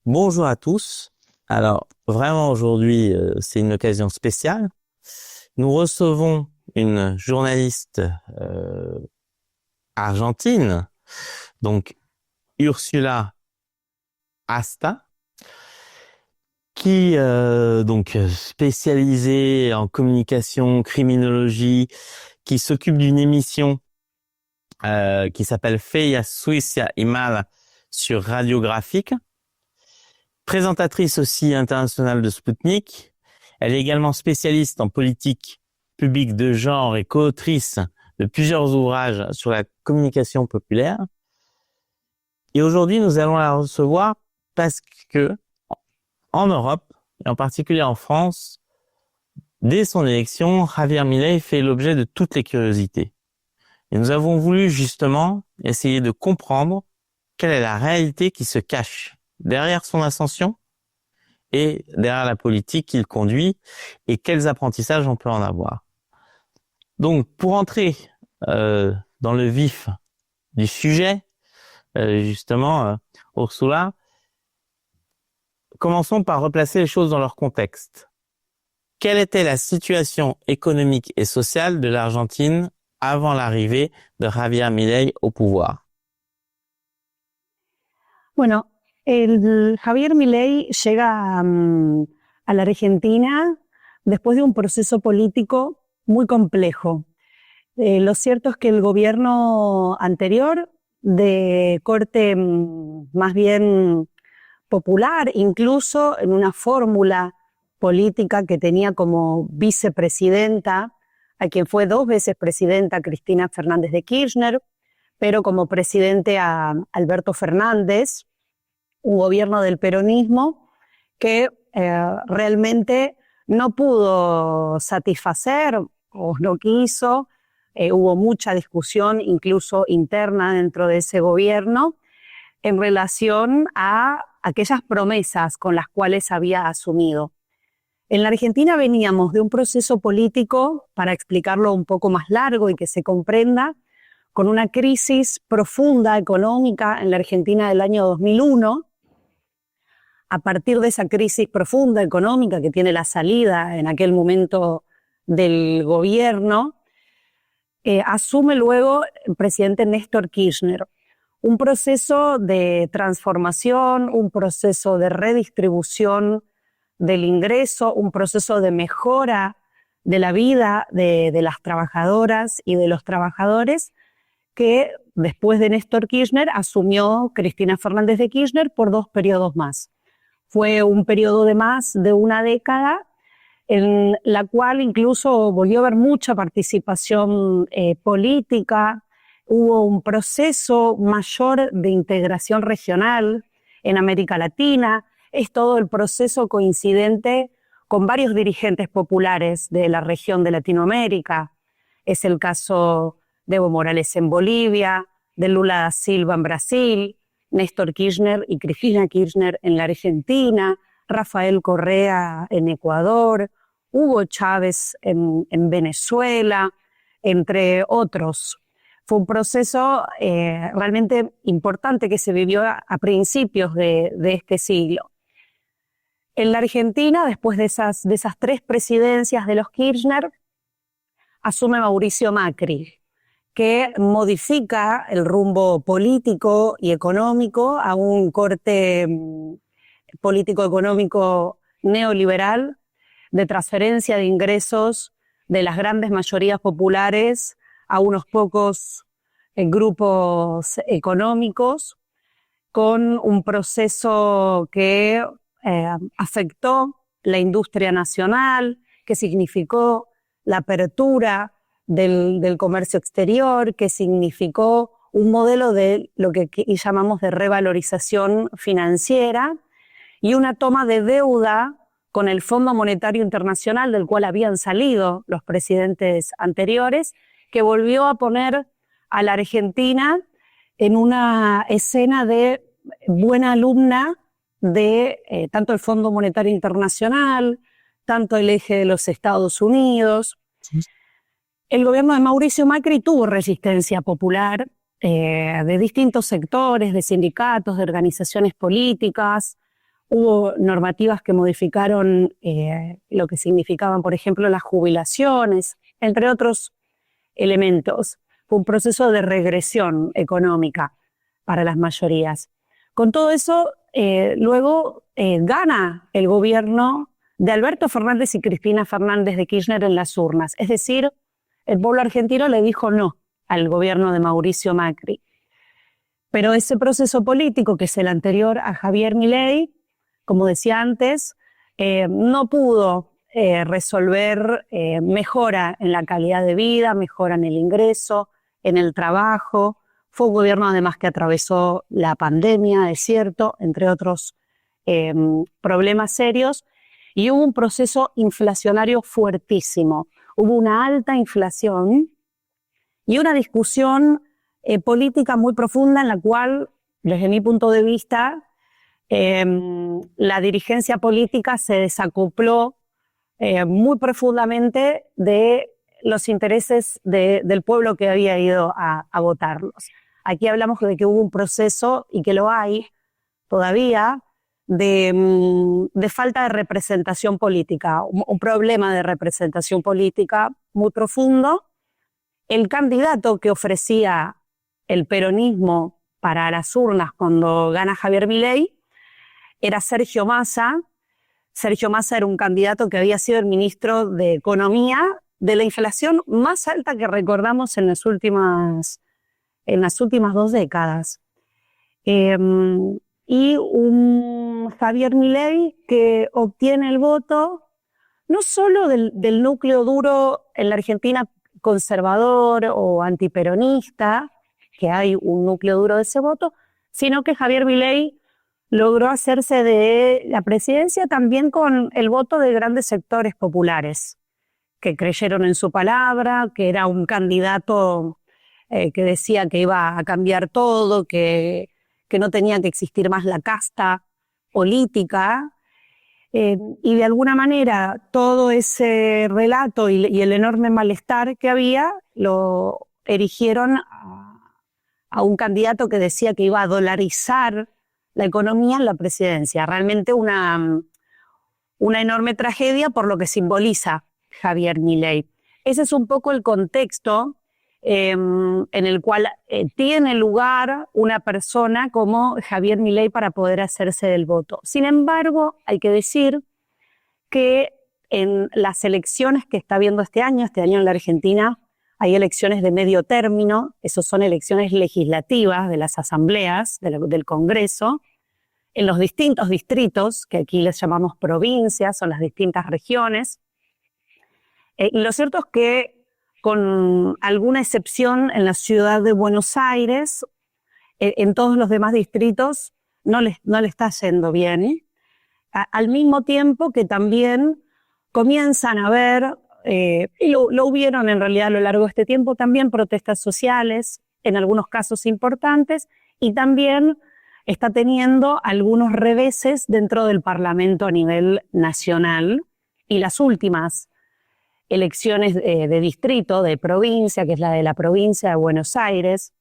Bonjour à tous. Alors, vraiment aujourd'hui, c'est une occasion spéciale. Nous recevons une journaliste argentine, donc Ursula Asta, qui donc spécialisée en communication, criminologie, qui s'occupe d'une émission qui s'appelle Feia Suiza y Mal sur Radiographique, présentatrice aussi internationale de Sputnik. Elle est également spécialiste en politique publique de genre et co-autrice de plusieurs ouvrages sur la communication populaire. Et aujourd'hui, nous allons la recevoir parce que en Europe, et en particulier en France, dès son élection, Javier Milei fait l'objet de toutes les curiosités. Et nous avons voulu justement essayer de comprendre quelle est la réalité qui se cache derrière son ascension et derrière la politique qu'il conduit et quels apprentissages on peut en avoir. Donc, pour entrer dans le vif du sujet, Ursula, commençons par replacer les choses dans leur contexte. Quelle était la situation économique et sociale de l'Argentine avant l'arrivée de Javier Milei au pouvoir? Bueno, el Javier Milei llega a la Argentina después de un proceso político muy complejo. Lo cierto es que el gobierno anterior, de corte más bien popular, incluso en una fórmula política que tenía como vicepresidenta, a quien fue 2 veces presidenta, Cristina Fernández de Kirchner, pero como presidente a Alberto Fernández, un gobierno del peronismo que realmente no pudo satisfacer o no quiso. Hubo mucha discusión, incluso interna dentro de ese gobierno, en relación a aquellas promesas con las cuales había asumido. En la Argentina veníamos de un proceso político, para explicarlo un poco más largo y que se comprenda, con una crisis profunda económica en la Argentina del año 2001. A partir de esa crisis profunda económica que tiene la salida en aquel momento del gobierno, asume luego el presidente Néstor Kirchner. Un proceso de transformación, un proceso de redistribución del ingreso, un proceso de mejora de la vida de las trabajadoras y de los trabajadores, que después de Néstor Kirchner asumió Cristina Fernández de Kirchner por 2 periodos más. Fue un periodo de más de una década en la cual incluso volvió a haber mucha participación política. Hubo un proceso mayor de integración regional en América Latina. Es todo el proceso coincidente con varios dirigentes populares de la región de Latinoamérica. Es el caso de Evo Morales en Bolivia, de Lula da Silva en Brasil, Néstor Kirchner y Cristina Kirchner en la Argentina, Rafael Correa en Ecuador, Hugo Chávez en Venezuela, entre otros. Fue un proceso realmente importante que se vivió a principios de este siglo. En la Argentina, después de esas 3 presidencias de los Kirchner, asume Mauricio Macri, que modifica el rumbo político y económico a un corte político-económico neoliberal, de transferencia de ingresos de las grandes mayorías populares a unos pocos grupos económicos, con un proceso que afectó la industria nacional, que significó la apertura del comercio exterior, que significó un modelo de lo que llamamos de revalorización financiera y una toma de deuda con el Fondo Monetario Internacional, del cual habían salido los presidentes anteriores, que volvió a poner a la Argentina en una escena de buena alumna de tanto el Fondo Monetario Internacional, tanto el eje de los Estados Unidos. Sí. El gobierno de Mauricio Macri tuvo resistencia popular de distintos sectores, de sindicatos, de organizaciones políticas. Hubo normativas que modificaron lo que significaban, por ejemplo, las jubilaciones, entre otros elementos. Fue un proceso de regresión económica para las mayorías. Con todo eso, luego gana el gobierno de Alberto Fernández y Cristina Fernández de Kirchner en las urnas. Es decir, el pueblo argentino le dijo no al gobierno de Mauricio Macri. Pero ese proceso político, que es el anterior a Javier Milei, como decía antes, no pudo resolver mejora en la calidad de vida, mejora en el ingreso, en el trabajo. Fue un gobierno además que atravesó la pandemia, es cierto, entre otros problemas serios, y hubo un proceso inflacionario fuertísimo. Hubo una alta inflación y una discusión política muy profunda en la cual, desde mi punto de vista, la dirigencia política se desacopló muy profundamente de los intereses del pueblo que había ido a votarlos. Aquí hablamos de que hubo un proceso, y que lo hay todavía, de falta de representación política, un problema de representación política muy profundo. El candidato que ofrecía el peronismo para las urnas cuando gana Javier Milei era Sergio Massa. Sergio Massa era un candidato que había sido el ministro de Economía de la inflación más alta que recordamos en las últimas 2 décadas. Y un Javier Milei que obtiene el voto no solo del núcleo duro en la Argentina conservador o antiperonista, que hay un núcleo duro de ese voto, sino que Javier Milei logró hacerse de la presidencia también con el voto de grandes sectores populares que creyeron en su palabra, que era un candidato que decía que iba a cambiar todo, que no tenía que existir más la casta política. Y de alguna manera todo ese relato y el enorme malestar que había lo erigieron a un candidato que decía que iba a dolarizar la economía en la presidencia. Realmente una enorme tragedia por lo que simboliza Javier Milei. Ese es un poco el contexto en el cual tiene lugar una persona como Javier Milei para poder hacerse del voto. Sin embargo, hay que decir que en las elecciones que está habiendo este año en la Argentina, hay elecciones de medio término. Esos son elecciones legislativas de las asambleas, del Congreso, en los distintos distritos, que aquí les llamamos provincias, son las distintas regiones. Y lo cierto es que, con alguna excepción en la ciudad de Buenos Aires, en todos los demás distritos no le está yendo bien. Al mismo tiempo que también comienzan a haber, y lo hubieron en realidad a lo largo de este tiempo, también protestas sociales, en algunos casos importantes, y también está teniendo algunos reveses dentro del Parlamento a nivel nacional. Y las últimas elecciones de distrito, de provincia, que es la de la provincia de Buenos Aires,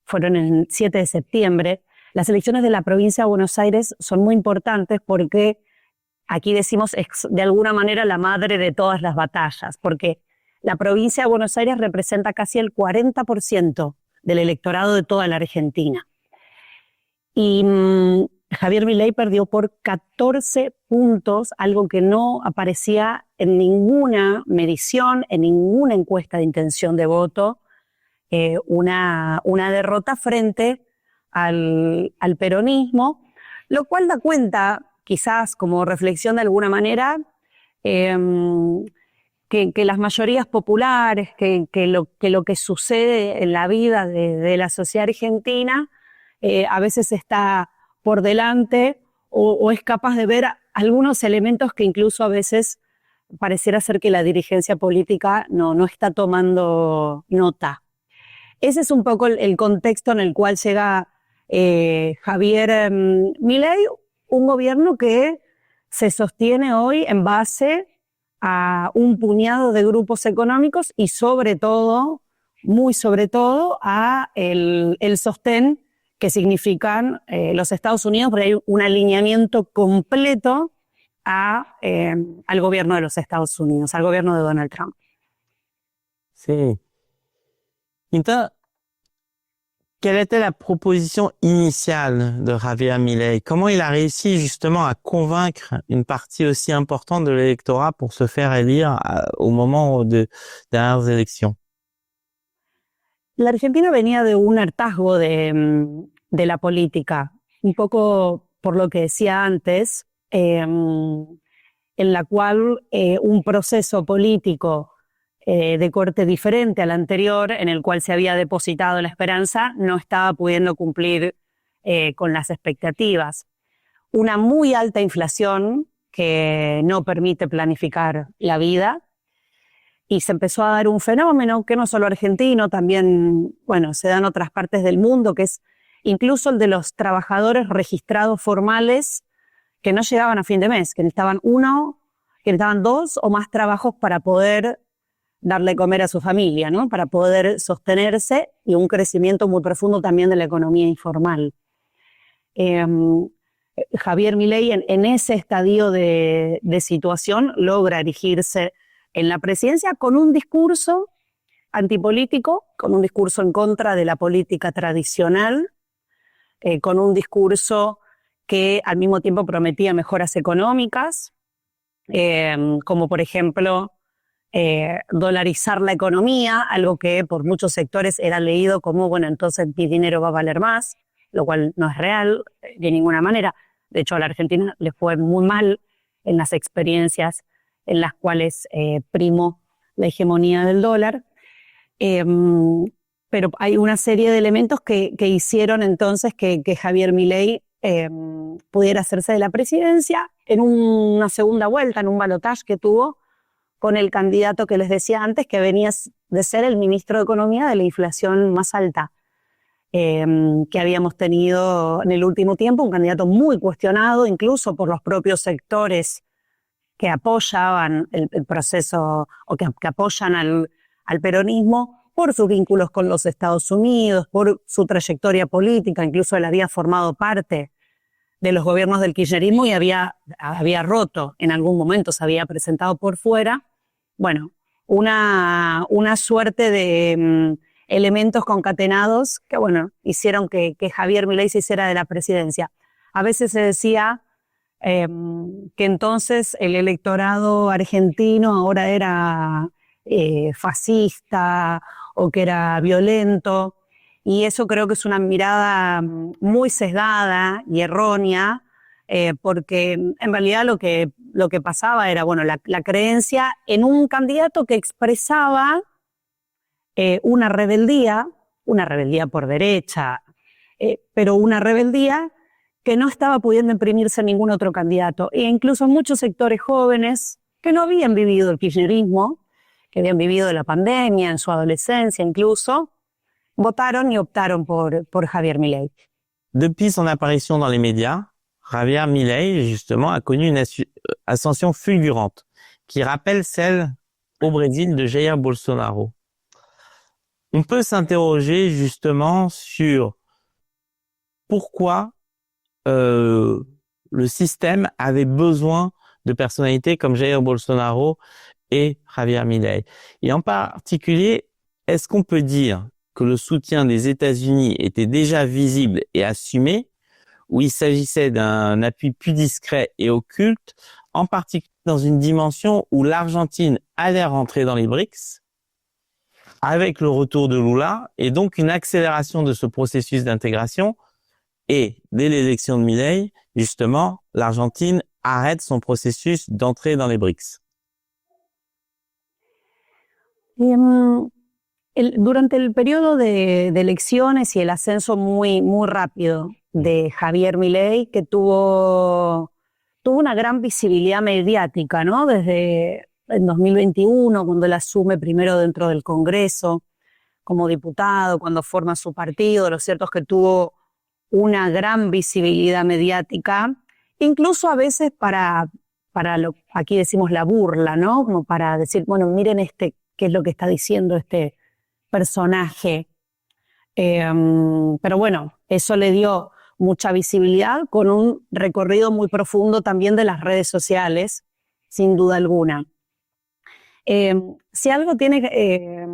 fueron el 7 de septiembre. Las elecciones de la provincia de Buenos Aires son muy importantes porque aquí decimos es de alguna manera la madre de todas las batallas, porque la provincia de Buenos Aires representa casi el 40% del electorado de toda la Argentina. Y Javier Milei perdió por 14 puntos, algo que no aparecía en ninguna medición, en ninguna encuesta de intención de voto, una derrota frente al peronismo, lo cual da cuenta, quizás como reflexión de alguna manera, que las mayorías populares, que lo que sucede en la vida de la sociedad argentina a veces está por delante o es capaz de ver algunos elementos que incluso a veces pareciera ser que la dirigencia política no está tomando nota. Ese es un poco el contexto en el cual llega Javier Milei, un gobierno que se sostiene hoy en base a un puñado de grupos económicos y sobre todo, muy sobre todo, a el sostén que significan los Estados Unidos, porque hay un alineamiento completo al gobierno de los Estados Unidos, al gobierno de Donald Trump. Sí. Entonces, quelle était la proposition initiale de Javier Milei? Comment il a réussi justement à convaincre une partie aussi importante de l'électorat pour se faire élire au moment des dernières élections? La Argentina venía de un hartazgo de la política, un poco por lo que decía antes, en la cual un proceso político de corte diferente al anterior, en el cual se había depositado la esperanza, no estaba pudiendo cumplir con las expectativas. Una muy alta inflación que no permite planificar la vida, y se empezó a dar un fenómeno que no solo argentino, también, bueno, se da en otras partes del mundo, que es incluso el de los trabajadores registrados formales que no llegaban a fin de mes, que necesitaban dos o más trabajos para poder darle de comer a su familia, ¿no? Para poder sostenerse, y un crecimiento muy profundo también de la economía informal. Javier Milei en ese estadio de situación logra erigirse en la presidencia con un discurso antipolítico, con un discurso en contra de la política tradicional, con un discurso que al mismo tiempo prometía mejoras económicas, como por ejemplo dolarizar la economía, algo que por muchos sectores era leído como, bueno, entonces mi dinero va a valer más, lo cual no es real de ninguna manera. De hecho, a la Argentina le fue muy mal en las experiencias en las cuales primó la hegemonía del dólar. Pero hay una serie de elementos que hicieron entonces que Javier Milei pudiera hacerse de la presidencia en una segunda vuelta, en un balotaje que tuvo con el candidato que les decía antes, que venía de ser el ministro de Economía de la inflación más alta que habíamos tenido en el último tiempo, un candidato muy cuestionado incluso por los propios sectores que apoyaban el proceso o que apoyan al peronismo por sus vínculos con los Estados Unidos, por su trayectoria política. Incluso él había formado parte de los gobiernos del kirchnerismo y había roto en algún momento, se había presentado por fuera. Bueno, una suerte de elementos concatenados que, bueno, hicieron que Javier Milei se hiciera de la presidencia. A veces se decía que entonces el electorado argentino ahora era fascista o que era violento, y eso creo que es una mirada muy sesgada y errónea, porque en realidad lo que pasaba era, bueno, la creencia en un candidato que expresaba una rebeldía por derecha, pero una rebeldía que no estaba pudiendo imprimirse en ningún otro candidato. E incluso muchos sectores jóvenes que no habían vivido el kirchnerismo, que habían vivido la pandemia en su adolescencia incluso, votaron y optaron por Javier Milei. Depuis son apparition dans les médias, Javier Milei, justement, a connu une ascension fulgurante qui rappelle celle au Brésil de Jair Bolsonaro. On peut s'interroger justement sur pourquoi le système avait besoin de personnalités comme Jair Bolsonaro et Javier Milei. Et en particulier, est-ce qu'on peut dire que le soutien des États-Unis était déjà visible et assumé, ou il s'agissait d'un appui plus discret et occulte, en particulier dans une dimension où l'Argentine allait rentrer dans les BRICS, avec le retour de Lula, et donc une accélération de ce processus d'intégration. Et dès l'élection de Milei, justement, l'Argentine arrête son processus d'entrée dans les BRICS. Durante el periodo de elecciones y el ascenso muy, muy rápido de Javier Milei, que tuvo una gran visibilidad mediática, ¿no? Desde el 2021, cuando él asume primero dentro del Congreso como diputado, cuando forma su partido, lo cierto es que tuvo una gran visibilidad mediática, incluso a veces para aquí decimos la burla, ¿no? Como para decir, bueno, miren qué es lo que está diciendo este personaje. Pero bueno, eso le dio mucha visibilidad con un recorrido muy profundo también de las redes sociales, sin duda alguna. Si algo tiene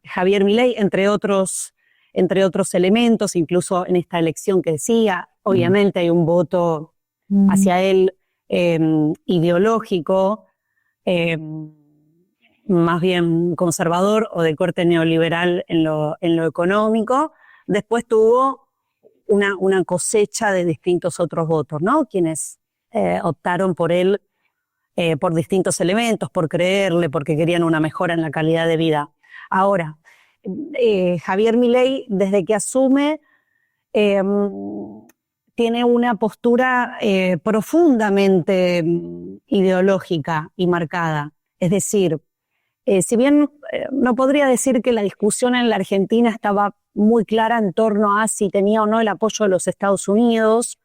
Javier Milei, entre otros elementos, incluso en esta elección que decía, obviamente hay un voto hacia él ideológico, más bien conservador o de corte neoliberal en lo económico. Después tuvo una cosecha de distintos otros votos, ¿no? Quienes optaron por él por distintos elementos, por creerle, porque querían una mejora en la calidad de vida. Ahora, Javier Milei, desde que asume, tiene una postura profundamente ideológica y marcada. Es decir, si bien no podría decir que la discusión en la Argentina estaba muy clara en torno a si tenía o no el apoyo de los Estados Unidos,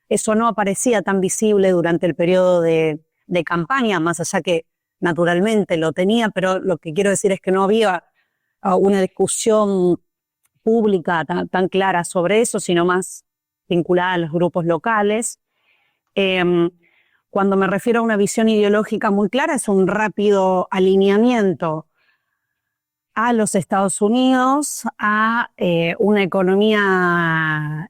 eso no aparecía tan visible durante el periodo de campaña, más allá que naturalmente lo tenía, pero lo que quiero decir es que no había una discusión pública tan clara sobre eso, sino más vinculada a los grupos locales. Cuando me refiero a una visión ideológica muy clara, es un rápido alineamiento a los Estados Unidos, a una economía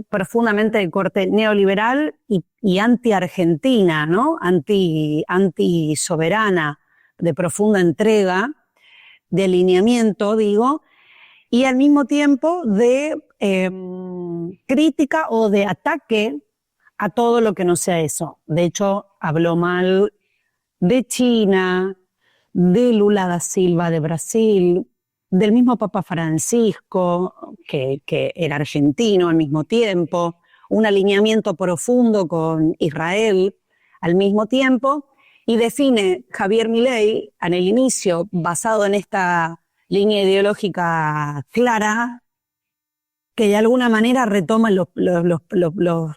profundamente de corte neoliberal y anti-argentina, ¿no? Anti-soberana, de profunda entrega, de alineamiento, digo, y al mismo tiempo de crítica o de ataque a todo lo que no sea eso. De hecho, habló mal de China, de Lula da Silva de Brasil, del mismo Papa Francisco, que era argentino al mismo tiempo, un alineamiento profundo con Israel al mismo tiempo, y define Javier Milei en el inicio, basado en esta línea ideológica clara, que de alguna manera retoma los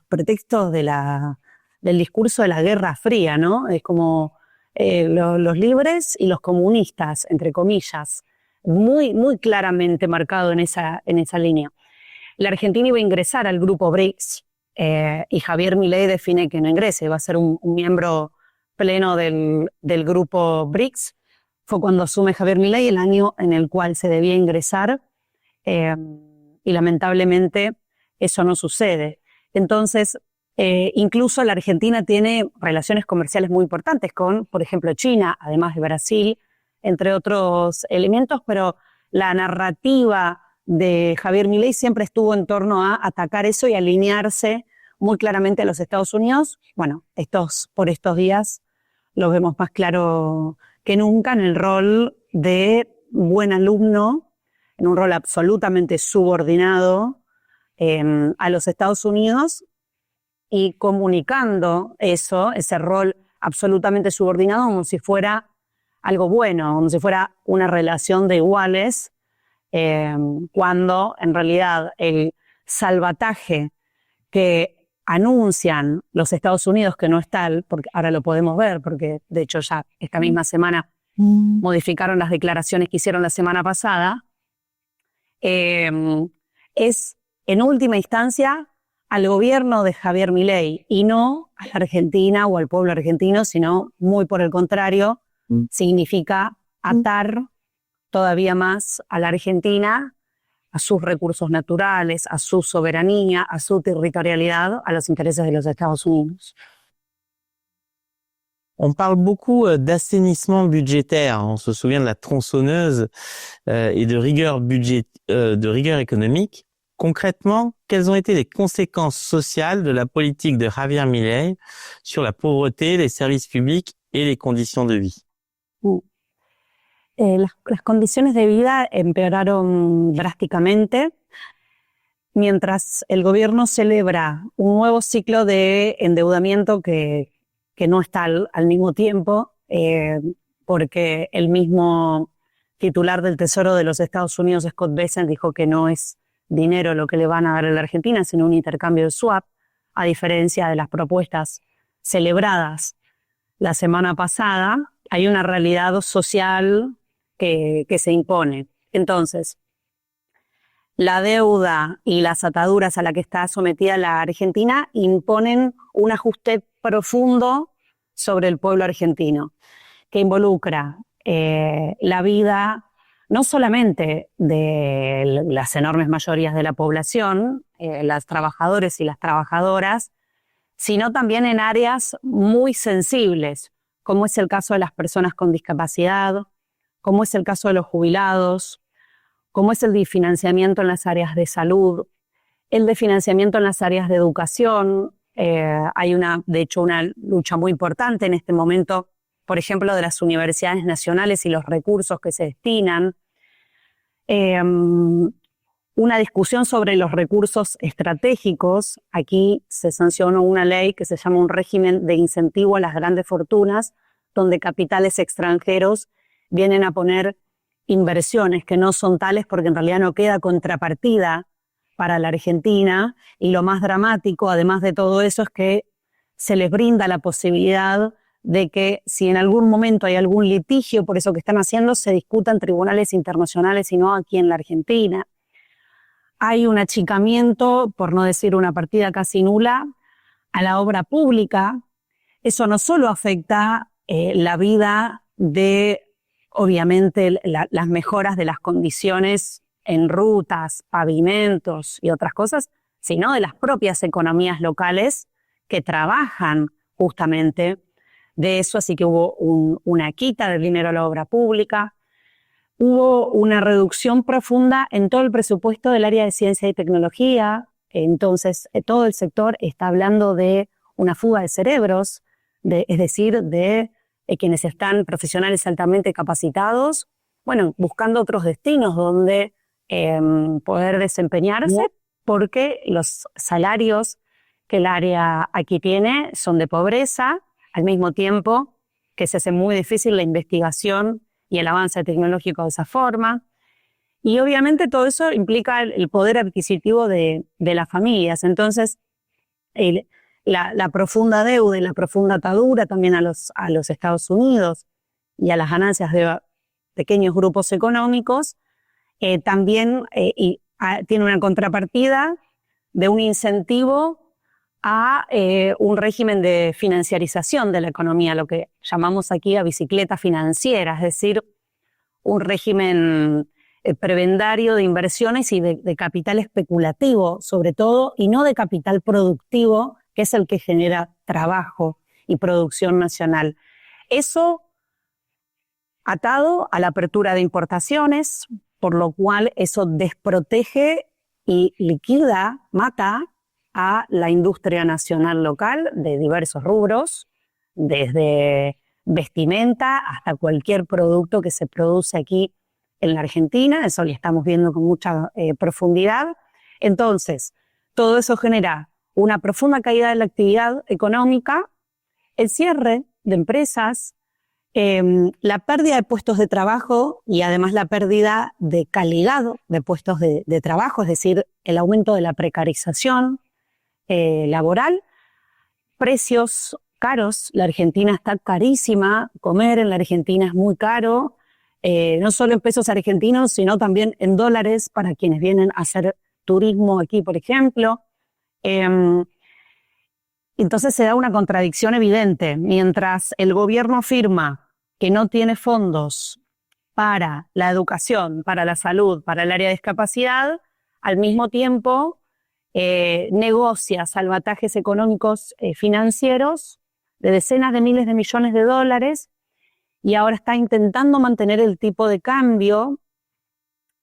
pretextos del discurso de la Guerra Fría, ¿no? Es como los libres y los comunistas, entre comillas, muy, muy claramente marcado en esa línea. La Argentina iba a ingresar al grupo BRICS y Javier Milei define que no ingrese, va a ser un miembro pleno del grupo BRICS. Fue cuando asume Javier Milei, el año en el cual se debía ingresar, y lamentablemente eso no sucede. Entonces, incluso la Argentina tiene relaciones comerciales muy importantes con, por ejemplo, China, además de Brasil, entre otros elementos, pero la narrativa de Javier Milei siempre estuvo en torno a atacar eso y alinearse muy claramente a los Estados Unidos. Bueno, por estos días lo vemos más claro que nunca en el rol de buen alumno, en un rol absolutamente subordinado a los Estados Unidos y comunicando ese rol absolutamente subordinado como si fuera algo bueno, como si fuera una relación de iguales, cuando en realidad el salvataje que anuncian los Estados Unidos, que no es tal, porque ahora lo podemos ver, porque de hecho ya esta misma semana modificaron las declaraciones que hicieron la semana pasada, es en última instancia al gobierno de Javier Milei y no a la Argentina o al pueblo argentino, sino muy por el contrario, significa atar todavía más a la Argentina, a sus recursos naturales, a su soberanía, a su territorialidad, a los intereses de los Estados Unidos. On parle beaucoup d'assainissement budgétaire. On se souvient de la tronçonneuse et de rigueur économique. Concrètement, quelles ont été les conséquences sociales de la politique de Javier Milei sur la pauvreté, les services publics et les conditions de vie? Las condiciones de vida empeoraron drásticamente mientras el gobierno celebra un nuevo ciclo de endeudamiento que no está al mismo tiempo, porque el mismo titular del Tesoro de los Estados Unidos, Scott Bessent, dijo que no es dinero lo que le van a dar a la Argentina, sino un intercambio de swap, a diferencia de las propuestas celebradas la semana pasada. Hay una realidad social que se impone. Entonces, la deuda y las ataduras a las que está sometida la Argentina imponen un ajuste profundo sobre el pueblo argentino, que involucra la vida no solamente de las enormes mayorías de la población, los trabajadores y las trabajadoras, sino también en áreas muy sensibles, como es el caso de las personas con discapacidad, como es el caso de los jubilados, como es el de financiamiento en las áreas de salud, el de financiamiento en las áreas de educación. Hay de hecho, una lucha muy importante en este momento, por ejemplo, de las universidades nacionales y los recursos que se destinan. Una discusión sobre los recursos estratégicos. Aquí se sancionó una ley que se llama un régimen de incentivo a las grandes fortunas, donde capitales extranjeros vienen a poner inversiones que no son tales porque en realidad no queda contrapartida para la Argentina, y lo más dramático, además de todo eso, es que se les brinda la posibilidad de que si en algún momento hay algún litigio por eso que están haciendo, se discuta en tribunales internacionales y no aquí en la Argentina. Hay un achicamiento, por no decir una partida casi nula, a la obra pública. Eso no solo afecta la vida de, obviamente, las mejoras de las condiciones en rutas, pavimentos y otras cosas, sino de las propias economías locales que trabajan justamente de eso. Así que hubo una quita del dinero a la obra pública. Hubo una reducción profunda en todo el presupuesto del área de ciencia y tecnología. Entonces, todo el sector está hablando de una fuga de cerebros, es decir, de quienes están profesionales altamente capacitados, bueno, buscando otros destinos donde poder desempeñarse, porque los salarios que el área aquí tiene son de pobreza, al mismo tiempo que se hace muy difícil la investigación y el avance tecnológico de esa forma. Y obviamente todo eso implica el poder adquisitivo de las familias. Entonces, la profunda deuda y la profunda atadura también a los Estados Unidos y a las ganancias de pequeños grupos económicos, también tiene una contrapartida de un incentivo a un régimen de financiarización de la economía, lo que llamamos aquí a bicicleta financiera, es decir, un régimen prebendario de inversiones y de capital especulativo, sobre todo, y no de capital productivo, que es el que genera trabajo y producción nacional. Eso atado a la apertura de importaciones, por lo cual eso desprotege y liquida, mata a la industria nacional local de diversos rubros, desde vestimenta hasta cualquier producto que se produce aquí en la Argentina. Eso lo estamos viendo con mucha profundidad. Entonces, todo eso genera una profunda caída de la actividad económica, el cierre de empresas, la pérdida de puestos de trabajo y además la pérdida de calidad de puestos de trabajo, es decir, el aumento de la precarización laboral, precios caros. La Argentina está carísima, comer en la Argentina es muy caro, no solo en pesos argentinos, sino también en dólares para quienes vienen a hacer turismo aquí, por ejemplo. Entonces se da una contradicción evidente. Mientras el gobierno afirma que no tiene fondos para la educación, para la salud, para el área de discapacidad, al mismo tiempo negocia salvatajes económicos financieros de decenas de miles de millones de dólares, y ahora está intentando mantener el tipo de cambio.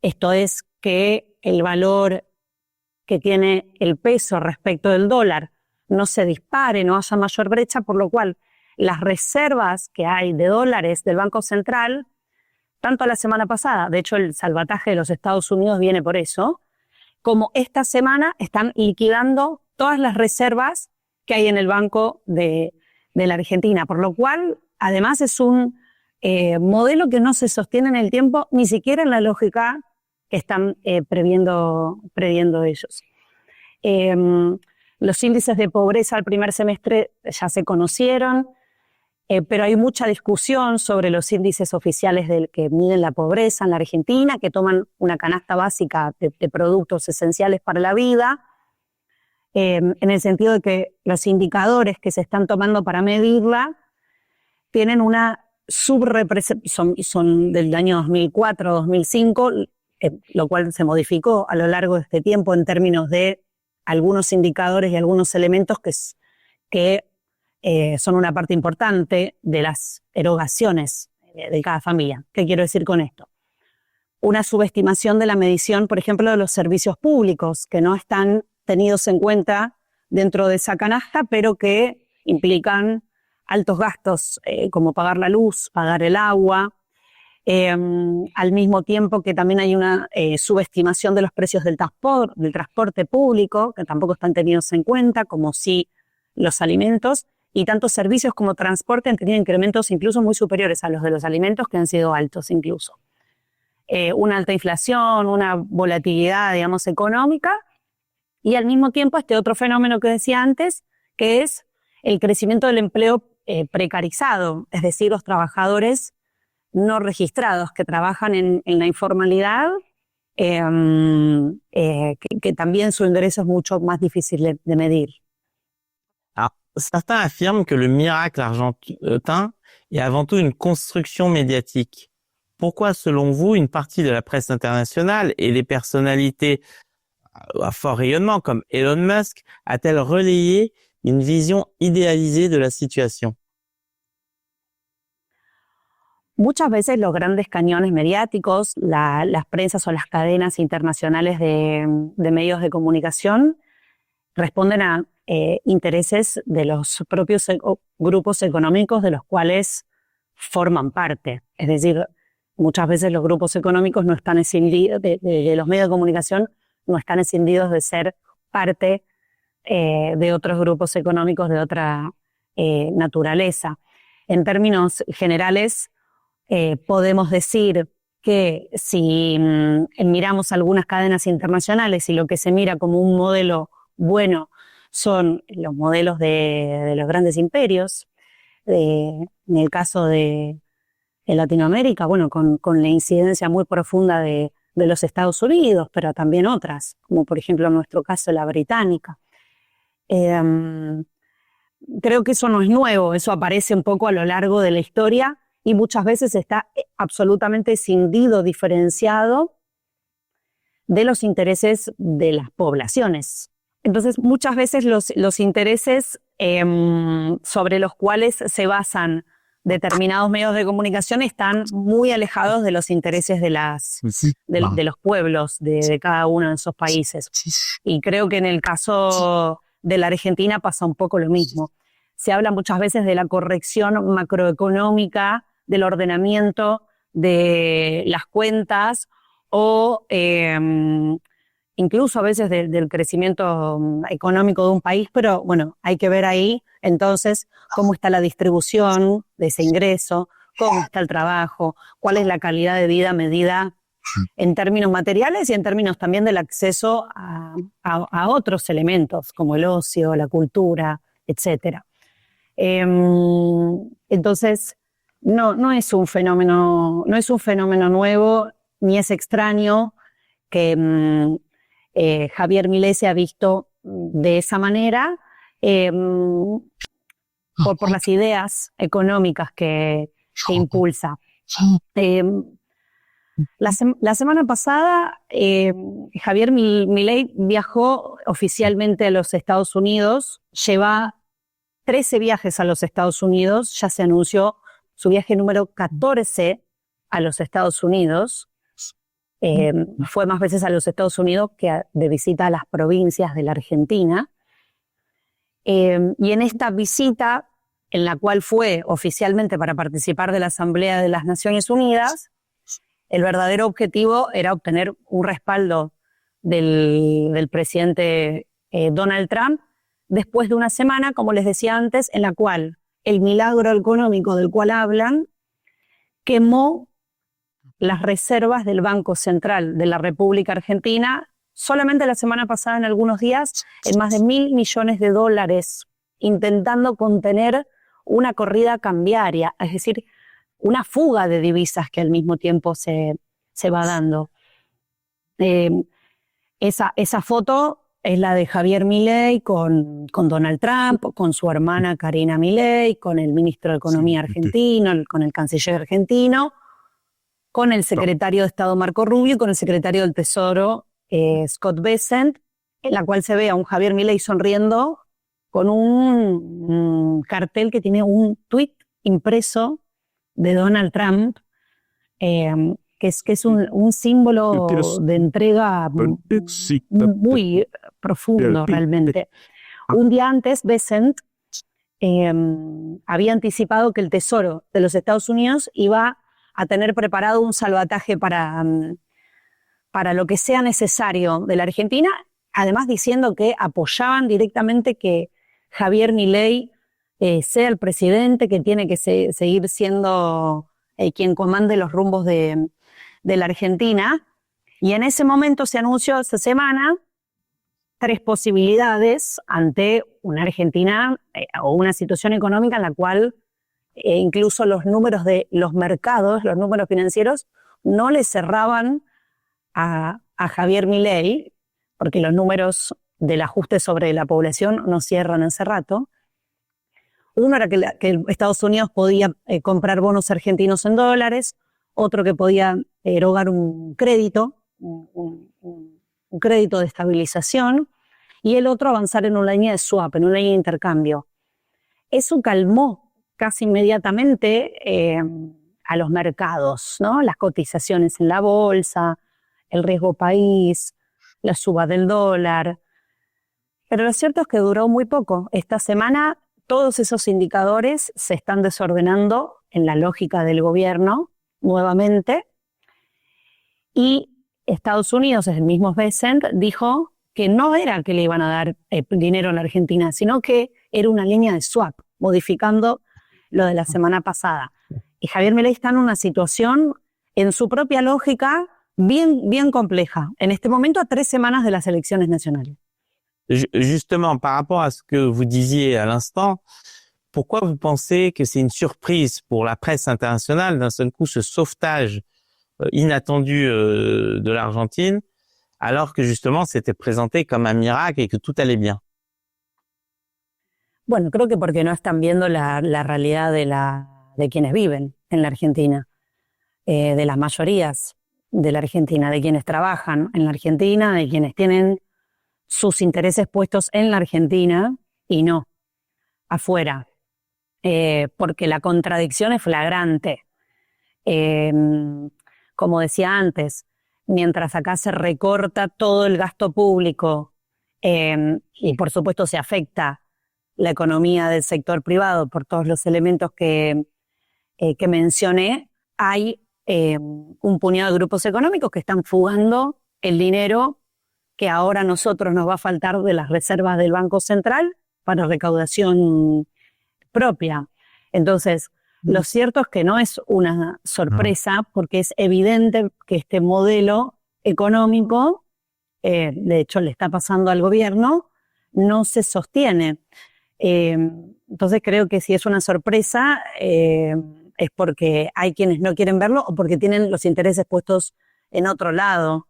Esto es, que el valor que tiene el peso respecto del dólar no se dispare, no haya mayor brecha, por lo cual las reservas que hay de dólares del Banco Central, tanto la semana pasada, de hecho el salvataje de los Estados Unidos viene por eso, como esta semana están liquidando todas las reservas que hay en el Banco de la Argentina, por lo cual además es un modelo que no se sostiene en el tiempo, ni siquiera en la lógica que están previendo ellos. Los índices de pobreza al primer semestre ya se conocieron. Pero hay mucha discusión sobre los índices oficiales que miden la pobreza en la Argentina, que toman una canasta básica de productos esenciales para la vida, en el sentido de que los indicadores que se están tomando para medirla tienen una subrepresentación, son del año 2004-2005, lo cual se modificó a lo largo de este tiempo en términos de algunos indicadores y algunos elementos que son una parte importante de las erogaciones de cada familia. ¿Qué quiero decir con esto? Una subestimación de la medición, por ejemplo, de los servicios públicos, que no están tenidos en cuenta dentro de esa canasta, pero que implican altos gastos, como pagar la luz, pagar el agua, al mismo tiempo que también hay una subestimación de los precios del transporte público, que tampoco están tenidos en cuenta, como sí los alimentos, y tanto servicios como transporte han tenido incrementos incluso muy superiores a los de los alimentos, que han sido altos incluso. Una alta inflación, una volatilidad, digamos, económica, y al mismo tiempo este otro fenómeno que decía antes, que es el crecimiento del empleo precarizado, es decir, los trabajadores no registrados que trabajan en la informalidad, que también su ingreso es mucho más difícil de medir. Alors, certains affirment que le miracle argentin est avant tout une construction médiatique. Pourquoi, selon vous, une partie de la presse internationale et des personnalités à fort rayonnement comme Elon Musk a-t-elle relayé une vision idéalisée de la situation? Muchas veces los grandes cañones mediáticos, las prensas o las cadenas internacionales de medios de comunicación responden a intereses de los propios grupos económicos de los cuales forman parte. Es decir, muchas veces los grupos económicos no están escindidos, de los medios de comunicación no están escindidos de ser parte de otros grupos económicos de otra naturaleza. En términos generales, podemos decir que si miramos algunas cadenas internacionales y lo que se mira como un modelo bueno son los modelos de los grandes imperios, en el caso de Latinoamérica, bueno, con la incidencia muy profunda de los Estados Unidos, pero también otras, como por ejemplo en nuestro caso la británica. Creo que eso no es nuevo, eso aparece un poco a lo largo de la historia y muchas veces está absolutamente escindido, diferenciado de los intereses de las poblaciones. Entonces, muchas veces los intereses sobre los cuales se basan determinados medios de comunicación están muy alejados de los intereses de los pueblos de cada uno de esos países. Y creo que en el caso de la Argentina pasa un poco lo mismo. Se habla muchas veces de la corrección macroeconómica, del ordenamiento de las cuentas o incluso a veces del crecimiento económico de un país, pero bueno, hay que ver ahí entonces cómo está la distribución de ese ingreso, cómo está el trabajo, cuál es la calidad de vida medida en términos materiales y en términos también del acceso a otros elementos como el ocio, la cultura, etcétera. Entonces, no es un fenómeno nuevo, ni es extraño que Javier Milei se ha visto de esa manera por las ideas económicas que impulsa. La semana pasada Javier Milei viajó oficialmente a los Estados Unidos, lleva 13 viajes a los Estados Unidos, ya se anunció su viaje número 14 a los Estados Unidos. Fue más veces a los Estados Unidos que de visita a las provincias de la Argentina. Y en esta visita, en la cual fue oficialmente para participar de la Asamblea de las Naciones Unidas, el verdadero objetivo era obtener un respaldo del presidente Donald Trump después de una semana, como les decía antes, en la cual el milagro económico del cual hablan quemó las reservas del Banco Central de la República Argentina solamente la semana pasada, en algunos días, en más de $1.000 millones, intentando contener una corrida cambiaria, es decir, una fuga de divisas que al mismo tiempo se va dando. Esa foto es la de Javier Milei con Donald Trump, con su hermana Karina Milei, con el ministro de Economía argentino, con el canciller argentino, con el secretario de Estado Marco Rubio y con el secretario del Tesoro Scott Bessent, en la cual se ve a un Javier Milei sonriendo con un cartel que tiene un tuit impreso de Donald Trump, que es un símbolo de entrega muy profundo realmente. Un día antes, Bessent había anticipado que el Tesoro de los Estados Unidos iba a tener preparado un salvataje para lo que sea necesario de la Argentina, además diciendo que apoyaban directamente que Javier Milei sea el presidente, que tiene que seguir siendo quien comande los rumbos de la Argentina. Y en ese momento se anunció esta semana 3 posibilidades ante una Argentina o una situación económica en la cual incluso los números de los mercados, los números financieros, no le cerraban a Javier Milei, porque los números del ajuste sobre la población no cierran hace rato. Uno era que Estados Unidos podía comprar bonos argentinos en dólares, otro que podía erogar un crédito, un crédito de estabilización, y el otro avanzar en una línea de swap, en una línea de intercambio. Eso calmó casi inmediatamente a los mercados, ¿no? Las cotizaciones en la bolsa, el riesgo país, la suba del dólar. Pero lo cierto es que duró muy poco. Esta semana todos esos indicadores se están desordenando en la lógica del gobierno nuevamente. Y Estados Unidos, el mismo Bessent, dijo que no era que le iban a dar dinero a la Argentina, sino que era una línea de swap, modificando lo de la semana pasada. Y Javier Milei está en una situación, en su propia lógica, bien compleja, en este momento a 3 semanas de las elecciones nacionales. Justement, par rapport à ce que vous disiez à l'instant, pourquoi vous pensez que c'est une surprise pour la presse internationale d'un seul coup ce sauvetage inattendu de l'Argentine, alors que justement c'était présenté comme un miracle et que tout allait bien? Bueno, creo que porque no están viendo la realidad de quienes viven en la Argentina, de las mayorías de la Argentina, de quienes trabajan en la Argentina, de quienes tienen sus intereses puestos en la Argentina y no afuera, porque la contradicción es flagrante. Como decía antes, mientras acá se recorta todo el gasto público y por supuesto se afecta la economía del sector privado por todos los elementos que mencioné, hay un puñado de grupos económicos que están fugando el dinero que ahora a nosotros nos va a faltar de las reservas del Banco Central para recaudación propia. Entonces, lo cierto es que no es una sorpresa porque es evidente que este modelo económico, de hecho le está pasando al gobierno, no se sostiene. Entonces creo que si es una sorpresa es porque hay quienes no quieren verlo o porque tienen los intereses puestos en otro lado.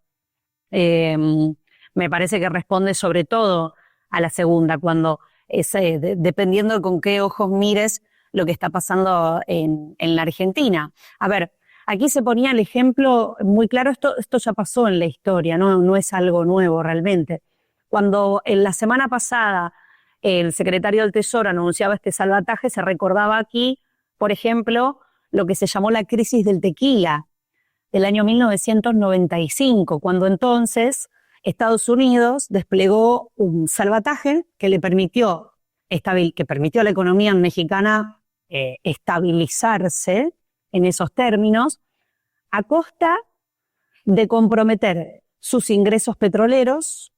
Me parece que responde sobre todo a la segunda, cuando dependiendo de con qué ojos mires lo que está pasando en la Argentina. A ver, aquí se ponía el ejemplo muy claro, esto ya pasó en la historia, no es algo nuevo realmente. Cuando en la semana pasada el secretario del Tesoro anunciaba este salvataje, se recordaba aquí, por ejemplo, lo que se llamó la crisis del tequila del año 1995, cuando entonces Estados Unidos desplegó un salvataje que le permitió a la economía mexicana estabilizarse en esos términos, a costa de comprometer sus ingresos petroleros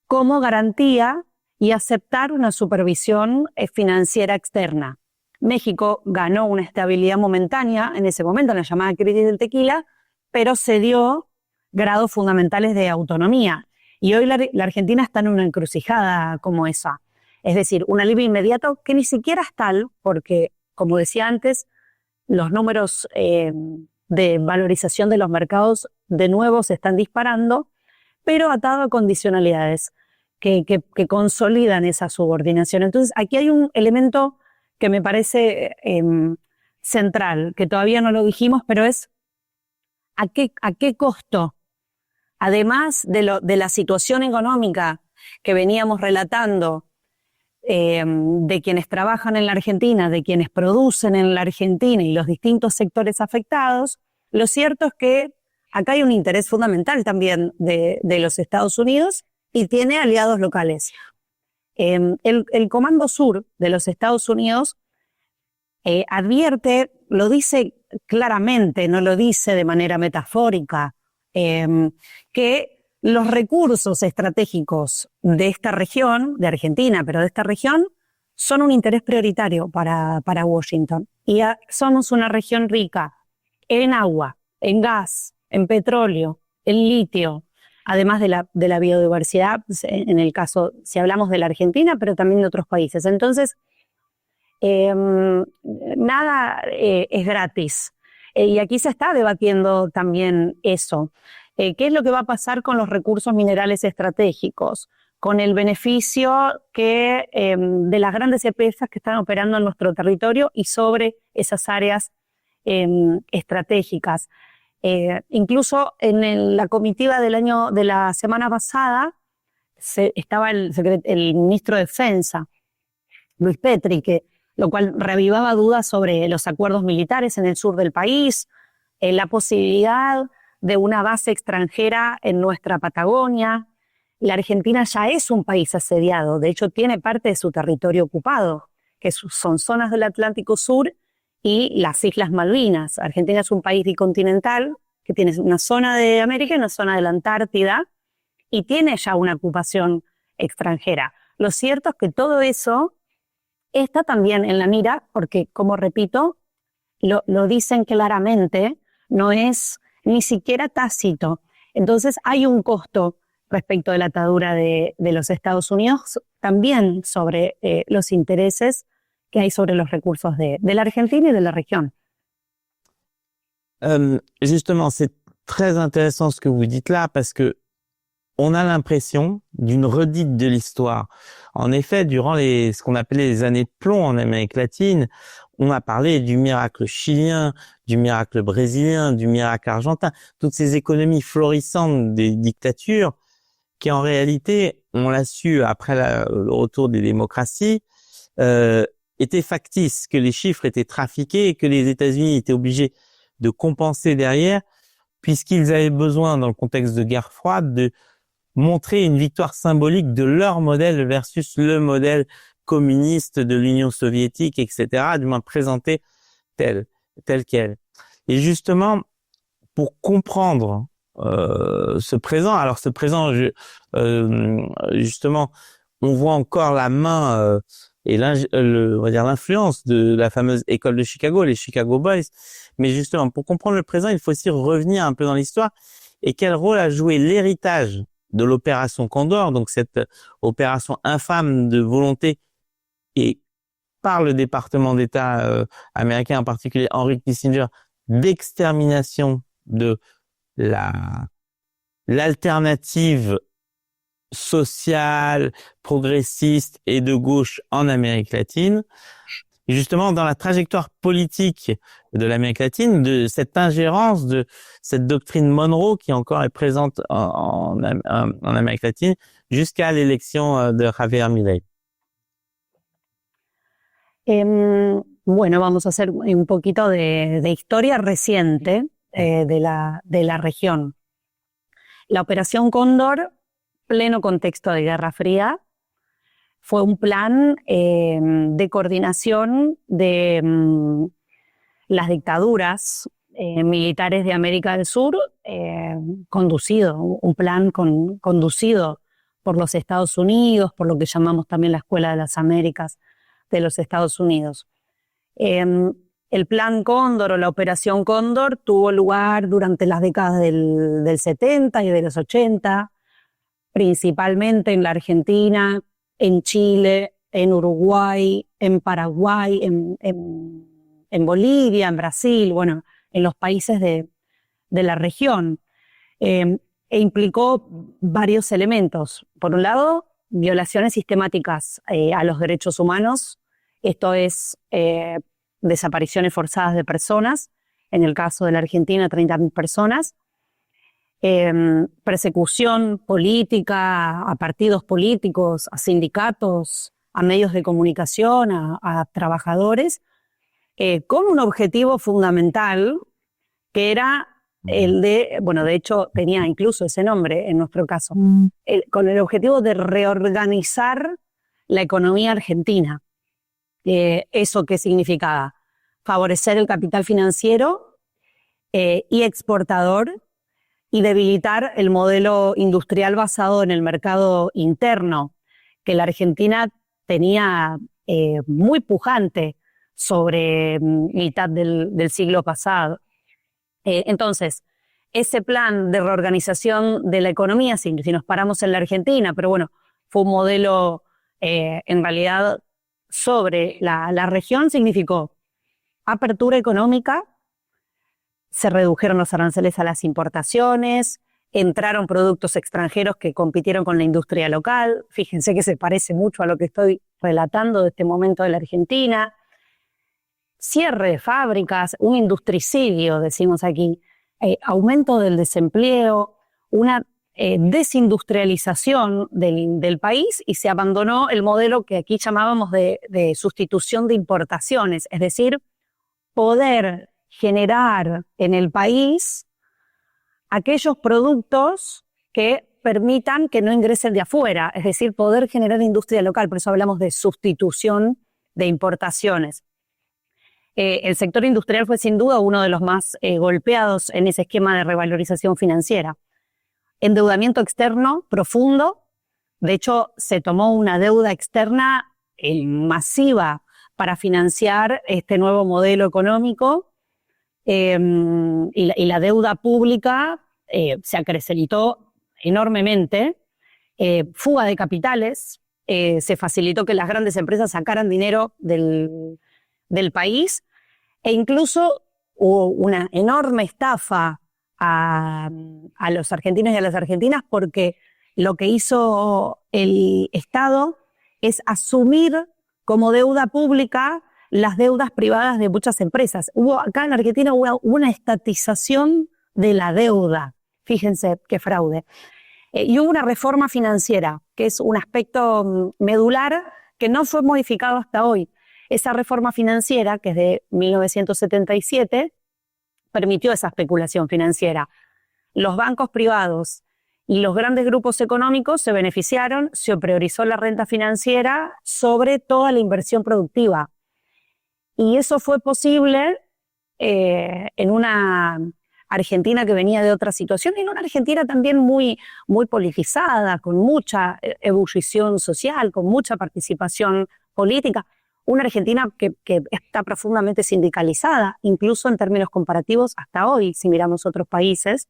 como garantía y aceptar una supervisión financiera externa. México ganó una estabilidad momentánea en ese momento, en la llamada crisis del tequila, pero cedió grados fundamentales de autonomía. Y hoy la Argentina está en una encrucijada como esa. Es decir, un alivio inmediato que ni siquiera es tal, porque, como decía antes, los números de valorización de los mercados de nuevo se están disparando, pero atado a condicionalidades que consolidan esa subordinación. Entonces, aquí hay un elemento que me parece central, que todavía no lo dijimos, pero es ¿a qué costo? Además de la situación económica que veníamos relatando, de quienes trabajan en la Argentina, de quienes producen en la Argentina y los distintos sectores afectados, lo cierto es que acá hay un interés fundamental también de los Estados Unidos y tiene aliados locales. El Comando Sur de los Estados Unidos advierte, lo dice claramente, no lo dice de manera metafórica, que los recursos estratégicos de esta región, de Argentina, pero de esta región, son un interés prioritario para Washington. Y somos una región rica en agua, en gas, en petróleo, en litio, además de la biodiversidad, en el caso, si hablamos de la Argentina, pero también de otros países. Entonces, nada es gratis. Y aquí se está debatiendo también eso. ¿Qué es lo que va a pasar con los recursos minerales estratégicos? Con el beneficio de las grandes empresas que están operando en nuestro territorio y sobre esas áreas estratégicas. Incluso en la comitiva de la semana pasada estaba el ministro de Defensa, Luis Petri, lo cual reavivaba dudas sobre los acuerdos militares en el sur del país, la posibilidad de una base extranjera en nuestra Patagonia. La Argentina ya es un país asediado, de hecho tiene parte de su territorio ocupado, que son zonas del Atlántico Sur y las Islas Malvinas. Argentina es un país bicontinental que tiene una zona de América y una zona de la Antártida y tiene ya una ocupación extranjera. Lo cierto es que todo eso está también en la mira porque, como repito, lo dicen claramente, no es ni siquiera tácito. Entonces hay un costo respecto de la atadura de los Estados Unidos, también sobre los intereses que hay sobre los recursos de la Argentina y de la región. Justement, c'est très intéressant ce que vous dites là, parce que on a l'impression d'une redite de l'histoire. En effet, durant ce qu'on appelait les années de plomb en Amérique latine, on a parlé du miracle chilien, du miracle brésilien, du miracle argentin, toutes ces économies florissantes des dictatures qui, en réalité, on l'a su après le retour des démocraties, étaient factices, que les chiffres étaient trafiqués et que les États-Unis étaient obligés de compenser derrière, puisqu'ils avaient besoin, dans le contexte de guerre froide, de montrer une victoire symbolique de leur modèle versus le modèle communiste de l'Union soviétique, etc., du moins présenté tel quel. Et justement, pour comprendre ce présent, alors ce présent, justement, on voit encore la main et on va dire l'influence de la fameuse école de Chicago, les Chicago Boys. Mais justement, pour comprendre le présent, il faut aussi revenir un peu dans l'histoire et quel rôle a joué l'héritage de l'opération Condor, donc cette opération infâme de volonté et par le département d'État américain, en particulier Henry Kissinger, d'extermination de l'alternative sociale, progressiste et de gauche en Amérique latine. Et justement, dans la trajectoire politique de l'Amérique latine, de cette ingérence, de cette doctrine Monroe qui encore est présente en Amérique latine jusqu'à l'élection de Javier Milei. Bueno, vamos a hacer un poquito de historia reciente de la región. La Operación Cóndor, pleno contexto de Guerra Fría, fue un plan de coordinación de las dictaduras militares de América del Sur, un plan conducido por los Estados Unidos, por lo que llamamos también la Escuela de las Américas de los Estados Unidos. El Plan Cóndor o la Operación Cóndor tuvo lugar durante las décadas del 70 y de los 80, principalmente en la Argentina, en Chile, en Uruguay, en Paraguay, en Bolivia, en Brasil, bueno, en los países de la región. E implicó varios elementos. Por un lado, violaciones sistemáticas a los derechos humanos, esto es desapariciones forzadas de personas, en el caso de la Argentina 30.000 personas, persecución política a partidos políticos, a sindicatos, a medios de comunicación, a trabajadores, con un objetivo fundamental que era el de, bueno, de hecho tenía incluso ese nombre en nuestro caso, con el objetivo de reorganizar la economía argentina. ¿Eso qué significaba? Favorecer el capital financiero y exportador y debilitar el modelo industrial basado en el mercado interno, que la Argentina tenía muy pujante sobre mitad del siglo pasado. Entonces, ese plan de reorganización de la economía, si nos paramos en la Argentina, pero bueno, fue un modelo en realidad sobre la región, significó apertura económica, se redujeron los aranceles a las importaciones, entraron productos extranjeros que compitieron con la industria local. Fíjense que se parece mucho a lo que estoy relatando de este momento de la Argentina. Cierre de fábricas, un industricidio, decimos aquí, aumento del desempleo, una desindustrialización del país, y se abandonó el modelo que aquí llamábamos de sustitución de importaciones, es decir, poder generar en el país aquellos productos que permitan que no ingresen de afuera, es decir, poder generar industria local, por eso hablamos de sustitución de importaciones. El sector industrial fue sin duda uno de los más golpeados en ese esquema de revalorización financiera. Endeudamiento externo profundo, de hecho se tomó una deuda externa masiva para financiar este nuevo modelo económico, y la deuda pública se acrecentó enormemente, fuga de capitales, se facilitó que las grandes empresas sacaran dinero del país, e incluso hubo una enorme estafa a los argentinos y a las argentinas, porque lo que hizo el Estado es asumir como deuda pública las deudas privadas de muchas empresas. Acá en Argentina hubo una estatización de la deuda. Fíjense qué fraude. Y hubo una reforma financiera, que es un aspecto medular que no fue modificado hasta hoy. Esa reforma financiera, que es de 1977, permitió esa especulación financiera. Los bancos privados y los grandes grupos económicos se beneficiaron, se priorizó la renta financiera sobre toda la inversión productiva. Y eso fue posible en una Argentina que venía de otra situación, y en una Argentina también muy, muy politizada, con mucha ebullición social, con mucha participación política. Una Argentina que está profundamente sindicalizada, incluso en términos comparativos hasta hoy, si miramos otros países.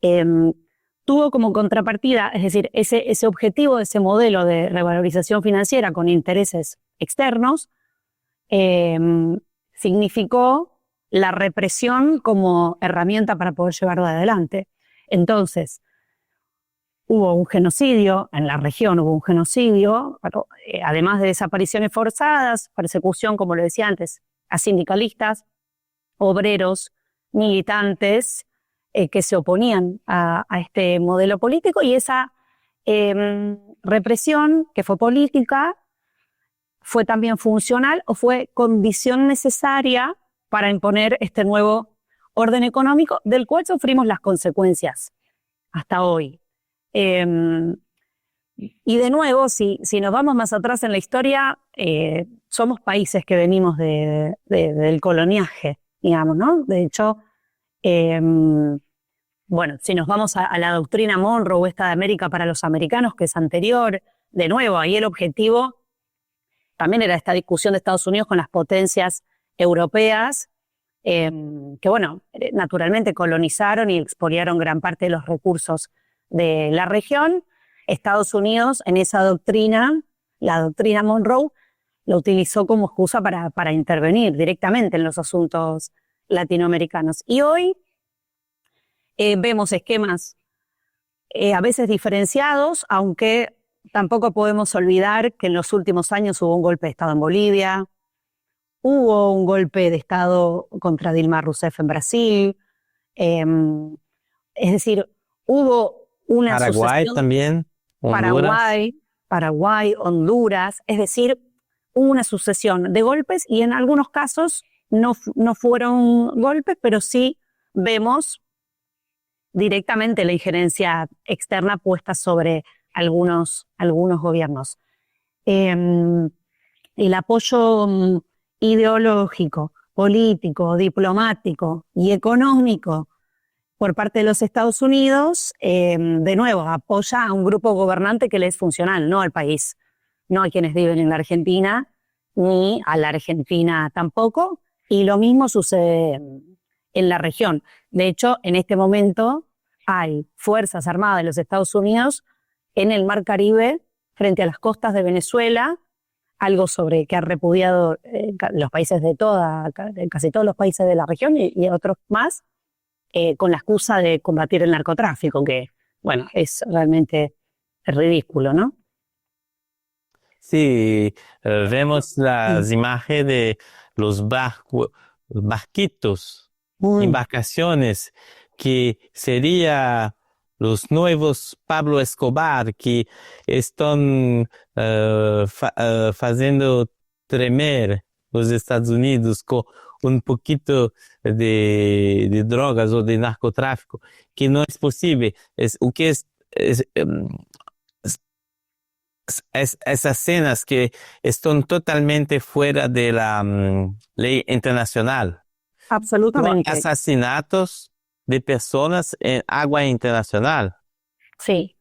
Tuvo como contrapartida, es decir, ese objetivo, ese modelo de revalorización financiera con intereses externos, significó la represión como herramienta para poder llevarlo adelante. Entonces, hubo un genocidio, en la región hubo un genocidio, pero, además de desapariciones forzadas, persecución, como lo decía antes, a sindicalistas, obreros, militantes que se oponían a este modelo político, y esa represión, que fue política, fue también funcional o fue condición necesaria para imponer este nuevo orden económico, del cual sufrimos las consecuencias hasta hoy. Y de nuevo, si nos vamos más atrás en la historia, somos países que venimos del coloniaje, digamos, ¿no? De hecho, bueno, si nos vamos a la doctrina Monroe, esta de América para los americanos, que es anterior, de nuevo, ahí el objetivo también era esta discusión de Estados Unidos con las potencias europeas, que, bueno, naturalmente colonizaron y expoliaron gran parte de los recursos de la región. Estados Unidos, en esa doctrina, la doctrina Monroe lo utilizó como excusa para intervenir directamente en los asuntos latinoamericanos. Y hoy vemos esquemas a veces diferenciados, aunque tampoco podemos olvidar que en los últimos años hubo un golpe de Estado en Bolivia, hubo un golpe de Estado contra Dilma Rousseff en Brasil, es decir, hubo una Paraguay sucesión, también, Honduras. Paraguay, Honduras, es decir, hubo una sucesión de golpes y en algunos casos no fueron golpes, pero sí vemos directamente la injerencia externa puesta sobre algunos gobiernos. El apoyo ideológico, político, diplomático y económico por parte de los Estados Unidos, de nuevo, apoya a un grupo gobernante que le es funcional, no al país, no a quienes viven en la Argentina, ni a la Argentina tampoco, y lo mismo sucede en la región. De hecho, en este momento hay Fuerzas Armadas de los Estados Unidos en el Mar Caribe frente a las costas de Venezuela, algo sobre que han repudiado los países de casi todos los países de la región y otros más, con la excusa de combatir el narcotráfico, que, bueno, es realmente ridículo, ¿no? Sí, vemos las imágenes de los barquitos, embarcaciones, que sería los nuevos Pablo Escobar, que están haciendo tremer los Estados Unidos con un poquito de drogas o de narcotráfico, que no es posible. Esas escenas que están totalmente fuera de la ley internacional. Absolutamente. Son asesinatos de personas en agua internacional. Sí.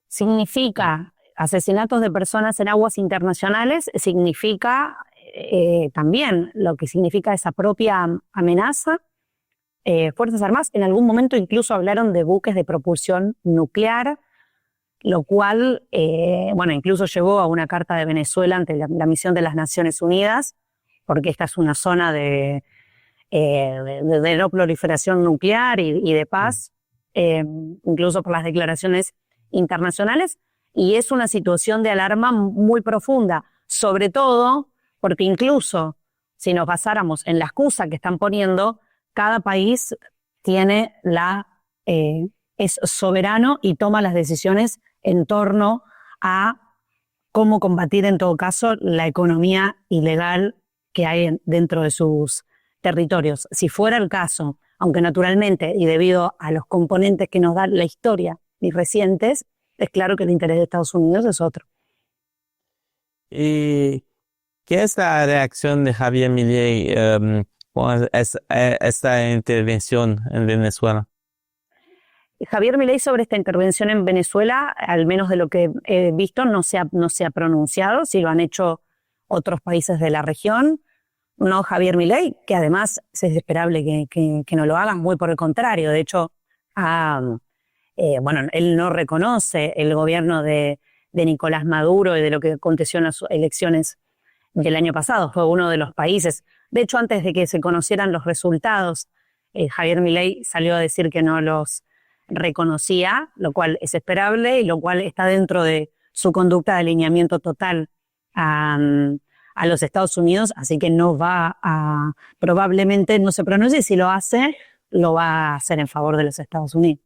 Significa asesinatos de personas en aguas internacionales, significa también lo que significa esa propia amenaza. Fuerzas Armadas en algún momento incluso hablaron de buques de propulsión nuclear, lo cual, incluso llevó a una carta de Venezuela ante la misión de las Naciones Unidas, porque esta es una zona de no proliferación nuclear y de paz, incluso por las declaraciones internacionales, y es una situación de alarma muy profunda, sobre todo porque incluso si nos basáramos en la excusa que están poniendo, cada país tiene es soberano y toma las decisiones en torno a cómo combatir en todo caso la economía ilegal que hay dentro de sus territorios. Si fuera el caso, aunque naturalmente y debido a los componentes que nos da la historia y recientes, es claro que el interés de Estados Unidos es otro. ¿Y qué es la reacción de Javier Milei con esta intervención en Venezuela? Javier Milei sobre esta intervención en Venezuela, al menos de lo que he visto, no se ha pronunciado, si lo han hecho otros países de la región. No Javier Milei, que además es esperable que no lo hagan, muy por el contrario. De hecho, él no reconoce el gobierno de Nicolás Maduro y de lo que aconteció en las elecciones del año pasado. Fue uno de los países. De hecho, antes de que se conocieran los resultados, Javier Milei salió a decir que no los reconocía, lo cual es esperable y lo cual está dentro de su conducta de alineamiento total a los Estados Unidos, así que probablemente no se pronuncie, si lo hace, lo va a hacer en favor de los Estados Unidos.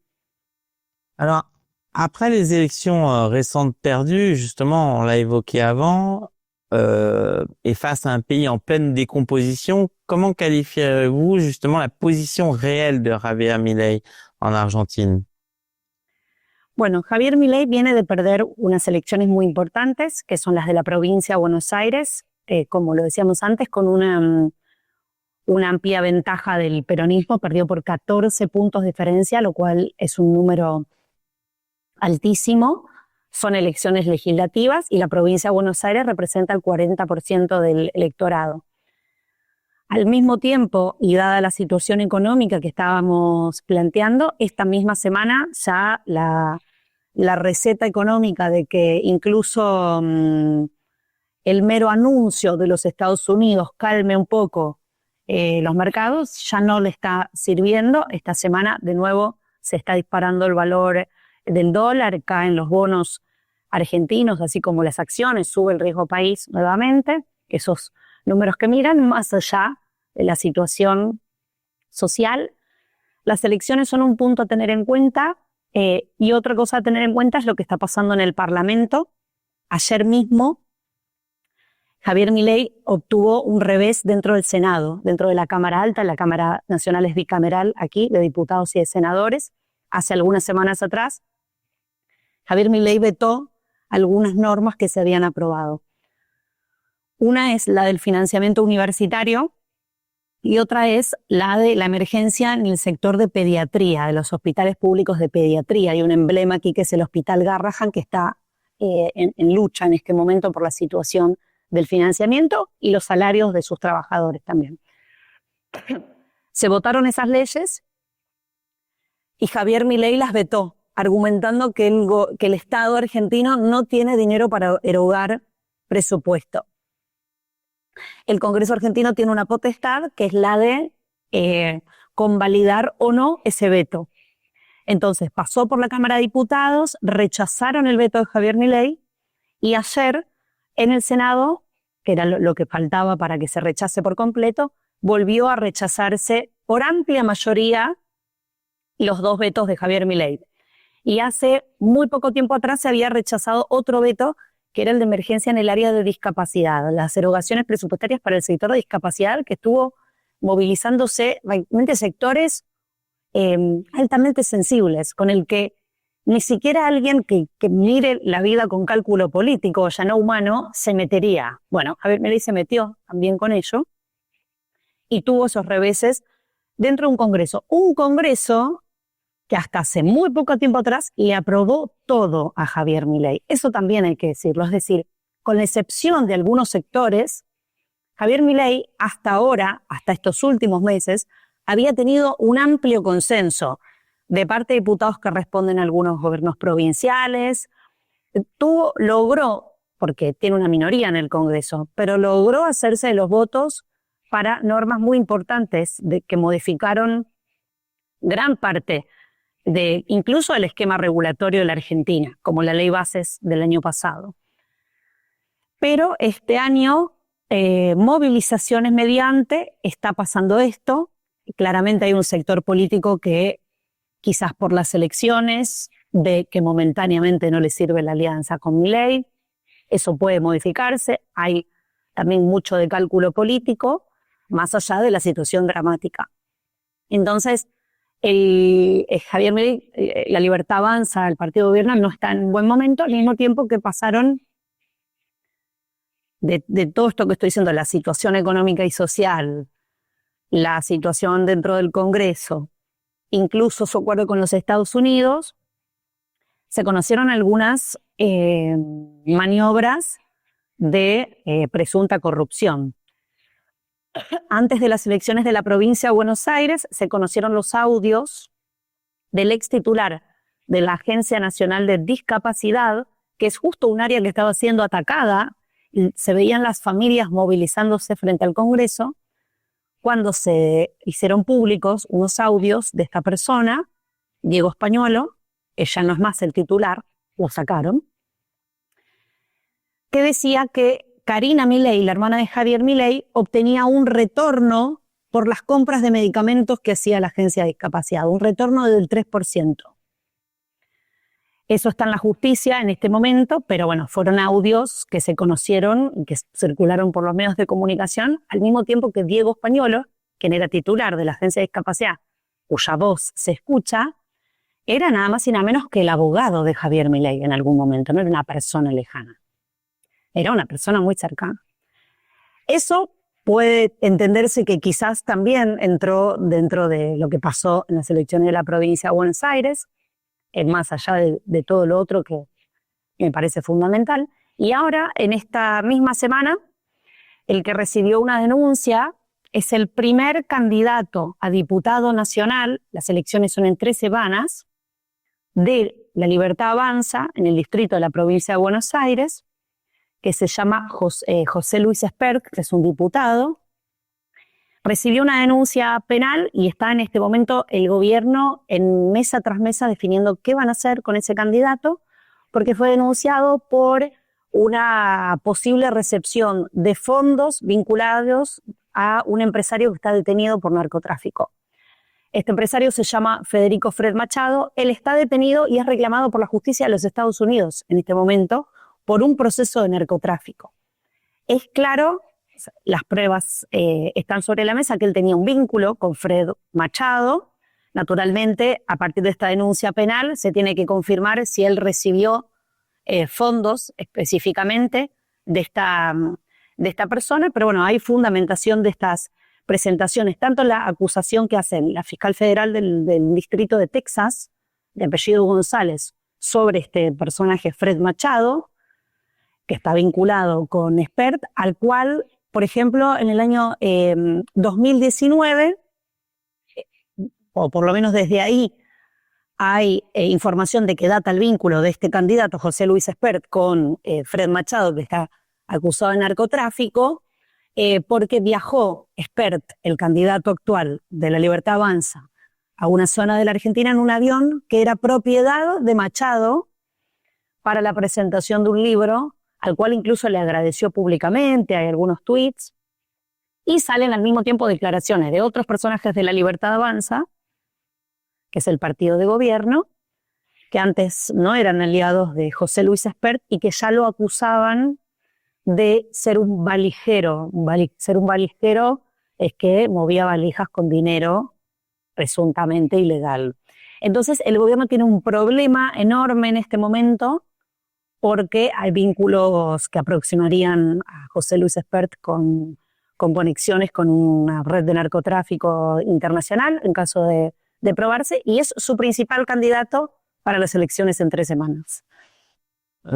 Alors, après les élections récentes perdues, justement, on l'a évoqué avant, et face à un pays en pleine décomposition, comment qualifiez-vous justement la position réelle de Javier Milei en Argentine? Bueno, Javier Milei viene de perder unas elecciones muy importantes, que son las de la provincia de Buenos Aires, como lo decíamos antes, con una amplia ventaja del peronismo, perdió por 14 puntos de diferencia, lo cual es un número altísimo. Son elecciones legislativas y la provincia de Buenos Aires representa el 40% del electorado. Al mismo tiempo, y dada la situación económica que estábamos planteando, esta misma semana ya la la receta económica de que incluso el mero anuncio de los Estados Unidos calme un poco los mercados, ya no le está sirviendo. Esta semana de nuevo se está disparando el valor del dólar, caen los bonos argentinos, así como las acciones, sube el riesgo país nuevamente. Esos números que miran más allá de la situación social. Las elecciones son un punto a tener en cuenta y otra cosa a tener en cuenta es lo que está pasando en el Parlamento. Ayer mismo Javier Milei obtuvo un revés dentro del Senado, dentro de la Cámara Alta. La Cámara Nacional es bicameral aquí, de diputados y de senadores. Hace algunas semanas atrás, Javier Milei vetó algunas normas que se habían aprobado. Una es la del financiamiento universitario y otra es la de la emergencia en el sector de pediatría, de los hospitales públicos de pediatría. Hay un emblema aquí que es el Hospital Garrahan, que está en lucha en este momento por la situación del financiamiento y los salarios de sus trabajadores también. Se votaron esas leyes y Javier Milei las vetó, argumentando que el Estado argentino no tiene dinero para erogar presupuesto. El Congreso argentino tiene una potestad que es la de convalidar o no ese veto. Entonces pasó por la Cámara de Diputados, rechazaron el veto de Javier Milei y ayer en el Senado, que era lo que faltaba para que se rechace por completo, volvió a rechazarse por amplia mayoría los dos vetos de Javier Milei. Y hace muy poco tiempo atrás se había rechazado otro veto que era el de emergencia en el área de discapacidad, las erogaciones presupuestarias para el sector de discapacidad, que estuvo movilizándose realmente sectores altamente sensibles, con el que ni siquiera alguien que mire la vida con cálculo político, ya no humano, se metería. Bueno, Javier Milei se metió también con ello y tuvo esos reveses dentro de un Congreso que hasta hace muy poco tiempo atrás le aprobó todo a Javier Milei. Eso también hay que decirlo. Es decir, con la excepción de algunos sectores, Javier Milei hasta ahora, hasta estos últimos meses, había tenido un amplio consenso de parte de diputados que responden a algunos gobiernos provinciales. Logró, porque tiene una minoría en el Congreso, pero logró hacerse de los votos para normas muy importantes que modificaron gran parte incluso el esquema regulatorio de la Argentina, como la ley bases del año pasado. Pero este año, movilizaciones mediante, está pasando esto. Claramente hay un sector político que quizás por las elecciones ve que momentáneamente no le sirve la alianza con Milei. Eso puede modificarse. Hay también mucho de cálculo político, más allá de la situación dramática. Entonces, Javier Milei, la Libertad Avanza, el partido de gobierno, no está en un buen momento, al mismo tiempo que pasaron de todo esto que estoy diciendo, la situación económica y social, la situación dentro del Congreso, incluso su acuerdo con los Estados Unidos, se conocieron algunas maniobras de presunta corrupción. Antes de las elecciones de la provincia de Buenos Aires se conocieron los audios del ex titular de la Agencia Nacional de Discapacidad, que es justo un área que estaba siendo atacada, y se veían las familias movilizándose frente al Congreso, cuando se hicieron públicos unos audios de esta persona, Diego Spagnuolo, ella no es más el titular, lo sacaron, que decía que Karina Milei, la hermana de Javier Milei, obtenía un retorno por las compras de medicamentos que hacía la Agencia de Discapacidad, un retorno del 3%. Eso está en la justicia en este momento, pero bueno, fueron audios que se conocieron y que circularon por los medios de comunicación, al mismo tiempo que Diego Spagnuolo, quien era titular de la Agencia de Discapacidad, cuya voz se escucha, era nada más y nada menos que el abogado de Javier Milei en algún momento, no era una persona lejana. Era una persona muy cercana. Eso puede entenderse que quizás también entró dentro de lo que pasó en las elecciones de la provincia de Buenos Aires, más allá de todo lo otro que me parece fundamental. Y ahora, en esta misma semana, el que recibió una denuncia es el primer candidato a diputado nacional, las elecciones son en 3 semanas, de La Libertad Avanza en el distrito de la provincia de Buenos Aires, que se llama José Luis Espert, que es un diputado, recibió una denuncia penal y está en este momento el gobierno en mesa tras mesa definiendo qué van a hacer con ese candidato, porque fue denunciado por una posible recepción de fondos vinculados a un empresario que está detenido por narcotráfico. Este empresario se llama Federico Fred Machado. Él está detenido y es reclamado por la justicia de los Estados Unidos en este momento por un proceso de narcotráfico. Es claro, las pruebas están sobre la mesa, que él tenía un vínculo con Fred Machado. Naturalmente, a partir de esta denuncia penal, se tiene que confirmar si él recibió fondos específicamente de esta persona, pero bueno, hay fundamentación de estas presentaciones, tanto la acusación que hace la fiscal federal del distrito de Texas, de apellido González, sobre este personaje Fred Machado, que está vinculado con Espert, al cual, por ejemplo, en el año 2019, o por lo menos desde ahí, hay información de que data el vínculo de este candidato, José Luis Espert, con Fred Machado, que está acusado de narcotráfico, porque viajó Espert, el candidato actual de la Libertad Avanza, a una zona de la Argentina en un avión que era propiedad de Machado para la presentación de un libro, al cual incluso le agradeció públicamente, hay algunos tweets, y salen al mismo tiempo declaraciones de otros personajes de la Libertad Avanza, que es el partido de gobierno, que antes no eran aliados de José Luis Espert y que ya lo acusaban de ser un valijero. Ser un valijero es que movía valijas con dinero presuntamente ilegal. Entonces el gobierno tiene un problema enorme en este momento porque hay vínculos que aproximarían a José Luis Espert con conexiones con una red de narcotráfico internacional en caso de probarse, y es su principal candidato para las elecciones en 3 semanas.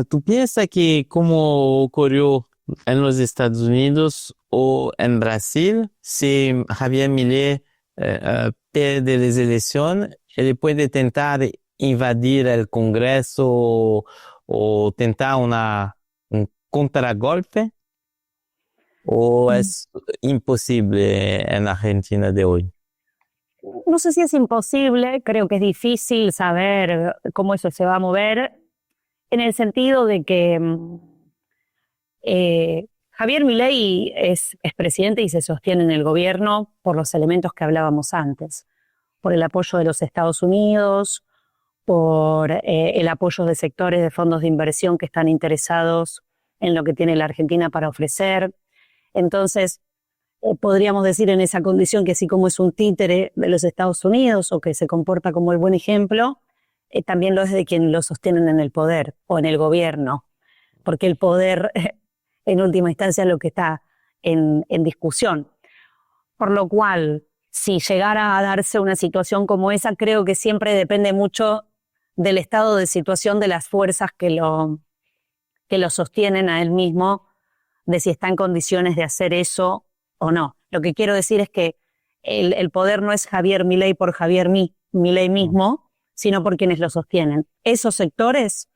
¿Tú piensas que como ocurrió en los Estados Unidos o en Brasil, si Javier Milei pierde las elecciones, él puede intentar invadir el Congreso o tentar un contragolpe? ¿O es imposible en la Argentina de hoy? No sé si es imposible, creo que es difícil saber cómo eso se va a mover, en el sentido de que Javier Milei es presidente y se sostiene en el gobierno por los elementos que hablábamos antes, por el apoyo de los Estados Unidos, por el apoyo de sectores de fondos de inversión que están interesados en lo que tiene la Argentina para ofrecer. Entonces, podríamos decir en esa condición que así como es un títere de los Estados Unidos o que se comporta como el buen ejemplo, también lo es de quien lo sostienen en el poder o en el gobierno, porque el poder en última instancia es lo que está en discusión. Por lo cual, si llegara a darse una situación como esa, creo que siempre depende mucho del estado de situación de las fuerzas que lo sostienen a él mismo, de si está en condiciones de hacer eso o no. Lo que quiero decir es que el poder no es Javier Milei por Javier Milei mismo, sino por quienes lo sostienen. Esos sectores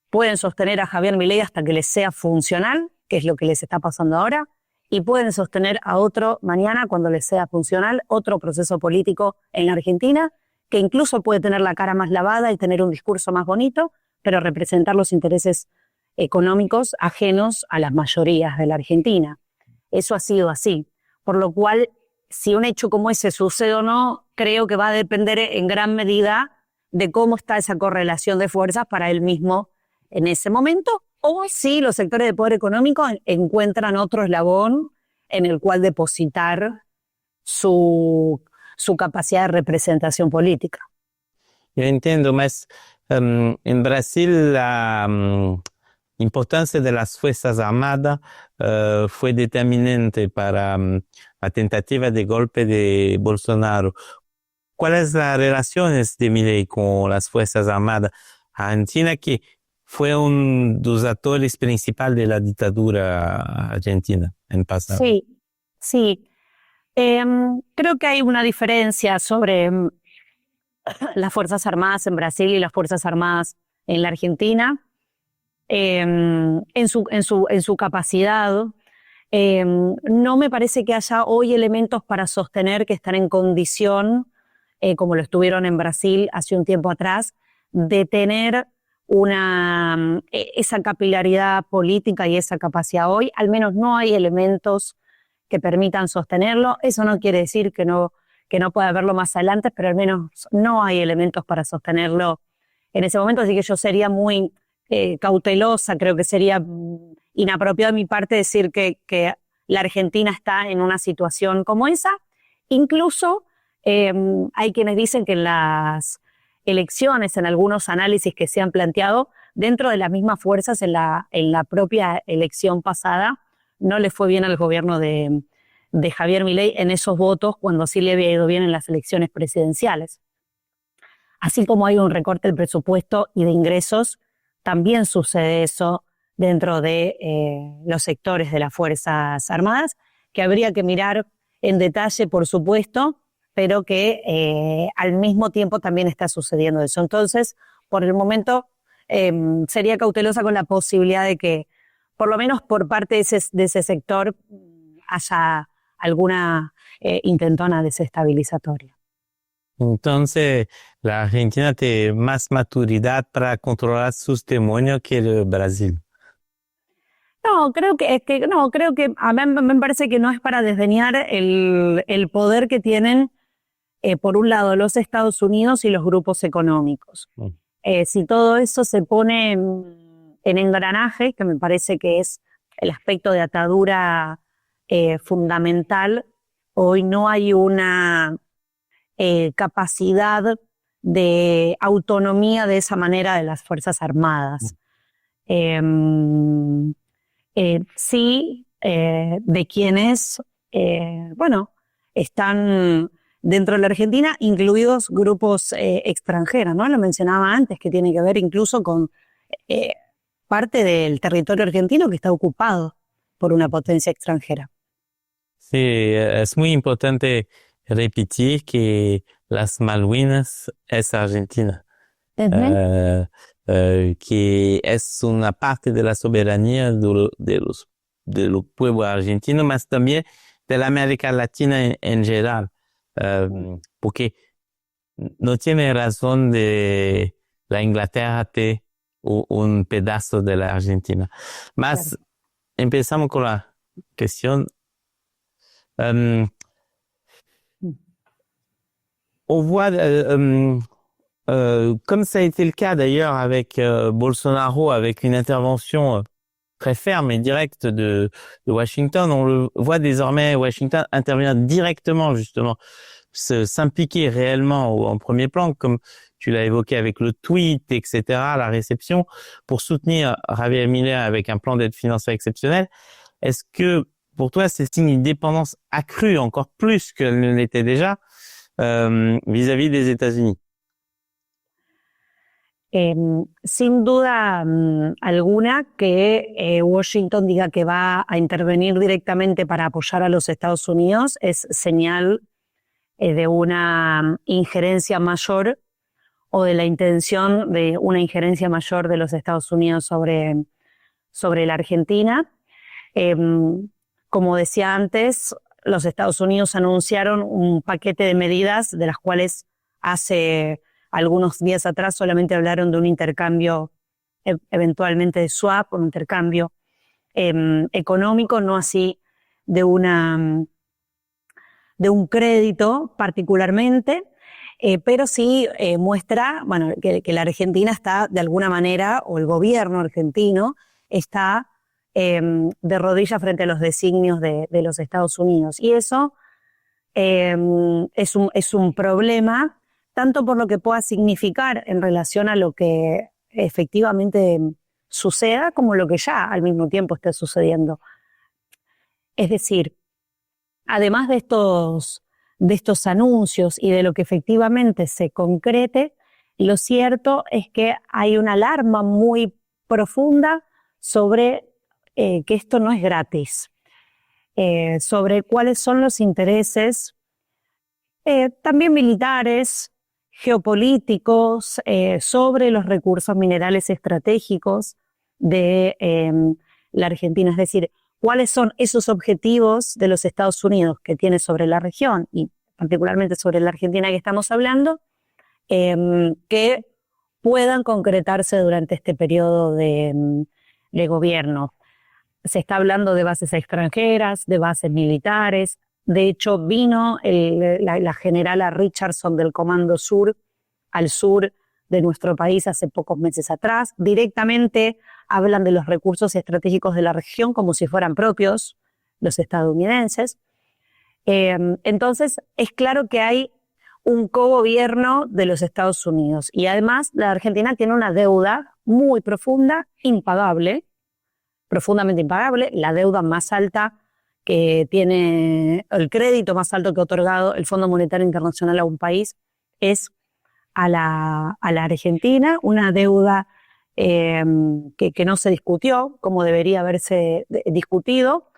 pueden sostener a Javier Milei hasta que les sea funcional, que es lo que les está pasando ahora, y pueden sostener a otro mañana cuando les sea funcional, otro proceso político en la Argentina, que incluso puede tener la cara más lavada y tener un discurso más bonito, pero representar los intereses económicos ajenos a las mayorías de la Argentina. Eso ha sido así. Por lo cual, si un hecho como ese sucede o no, creo que va a depender en gran medida de cómo está esa correlación de fuerzas para él mismo en ese momento, o si los sectores de poder económico encuentran otro eslabón en el cual depositar su capacidad de representación política. Yo entiendo, mas en Brasil la importancia de las Fuerzas Armadas fue determinante para la tentativa de golpe de Bolsonaro. ¿Cuáles son las relaciones de Milei con las Fuerzas Armadas? Argentina, que fue un de los actores principales de la dictadura argentina en pasado. Sí. Creo que hay una diferencia sobre las Fuerzas Armadas en Brasil y las Fuerzas Armadas en la Argentina, en su capacidad. No me parece que haya hoy elementos para sostener que están en condición, como lo estuvieron en Brasil hace un tiempo atrás, de tener esa capilaridad política y esa capacidad hoy. Al menos no hay elementos que permitan sostenerlo. Eso no quiere decir que no pueda haberlo más adelante, pero al menos no hay elementos para sostenerlo en ese momento. Así que yo sería muy cautelosa, creo que sería inapropiado de mi parte decir que la Argentina está en una situación como esa. Incluso hay quienes dicen que en las elecciones, en algunos análisis que se han planteado, dentro de las mismas fuerzas en la propia elección pasada, no le fue bien al gobierno de Javier Milei en esos votos cuando sí le había ido bien en las elecciones presidenciales. Así como hay un recorte del presupuesto y de ingresos, también sucede eso dentro de los sectores de las Fuerzas Armadas, que habría que mirar en detalle, por supuesto, pero que al mismo tiempo también está sucediendo eso. Entonces, por el momento, sería cautelosa con la posibilidad de que, por lo menos por parte de ese sector, haya alguna intentona desestabilizatoria. Entonces, la Argentina tiene más maturidad para controlar sus demonios que el Brasil. No, creo que a mí me parece que no es para desdeñar el poder que tienen, por un lado, los Estados Unidos y los grupos económicos. Si todo eso se pone en engranaje, que me parece que es el aspecto de atadura fundamental, hoy no hay una capacidad de autonomía de esa manera de las Fuerzas Armadas. Sí, de quienes, están dentro de la Argentina, incluidos grupos extranjeros, ¿no? Lo mencionaba antes, que tiene que ver incluso con parte del territorio argentino que está ocupado por una potencia extranjera. Sí, es muy importante repetir que las Malvinas es Argentina, que es una parte de la soberanía de los pueblos argentinos, más también de la América Latina en general, porque no tiene razón de la Inglaterra te un pedazo de la Argentina. Más, claro. Empezamos con la cuestión. On voit, comme ça a été le cas d'ailleurs avec Bolsonaro, avec une intervention très ferme et directe de Washington, on le voit désormais, Washington intervient directement justement, s'impliquer réellement en premier plan, comme tu l'as évoqué avec le tweet, etc., la réception, pour soutenir Javier Milei avec un plan d'aide financière exceptionnel. Est-ce que pour toi, c'est une dépendance accrue encore plus qu'elle ne l'était déjà vis-à-vis des États-Unis? Sin duda alguna que Washington diga que va a intervenir directamente para apoyar a los Estados Unidos es señal de una injerencia mayor o de la intención de una injerencia mayor de los Estados Unidos sobre la Argentina. Como decía antes, los Estados Unidos anunciaron un paquete de medidas de las cuales hace algunos días atrás solamente hablaron de un intercambio, eventualmente de swap, un intercambio económico, no así de un crédito particularmente, pero sí muestra, bueno, que la Argentina está de alguna manera, o el gobierno argentino está de rodillas frente a los designios de los Estados Unidos. Y eso es un problema, tanto por lo que pueda significar en relación a lo que efectivamente suceda, como lo que ya al mismo tiempo está sucediendo. Es decir, además de estos anuncios y de lo que efectivamente se concrete, lo cierto es que hay una alarma muy profunda sobre que esto no es gratis, sobre cuáles son los intereses también militares, geopolíticos sobre los recursos minerales estratégicos de la Argentina. Es decir, cuáles son esos objetivos de los Estados Unidos que tiene sobre la región y particularmente sobre la Argentina que estamos hablando, que puedan concretarse durante este periodo de gobierno. Se está hablando de bases extranjeras, de bases militares. De hecho, vino la generala Richardson del Comando Sur al sur de nuestro país hace pocos meses atrás. Directamente hablan de los recursos estratégicos de la región como si fueran propios los estadounidenses. Entonces, es claro que hay un cogobierno de los Estados Unidos y además la Argentina tiene una deuda muy profunda, impagable, profundamente impagable, la deuda más alta que tiene, el crédito más alto que ha otorgado el Fondo Monetario Internacional a un país es a la Argentina, una deuda que no se discutió como debería haberse discutido,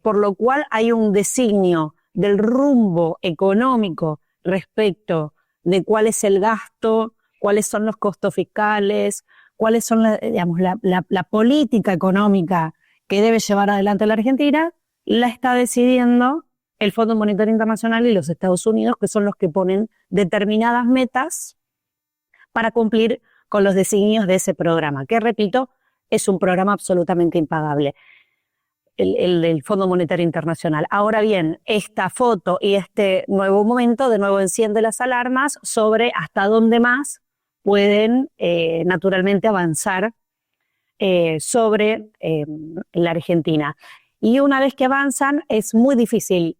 por lo cual hay un designio del rumbo económico respecto de cuál es el gasto, cuáles son los costos fiscales, cuáles son la política económica que debe llevar adelante la Argentina, la está decidiendo el Fondo Monetario Internacional y los Estados Unidos, que son los que ponen determinadas metas para cumplir con los designios de ese programa, que repito, es un programa absolutamente impagable, el del Fondo Monetario Internacional. Ahora bien, esta foto y este nuevo momento de nuevo enciende las alarmas sobre hasta dónde más pueden naturalmente avanzar sobre la Argentina. Y una vez que avanzan es muy difícil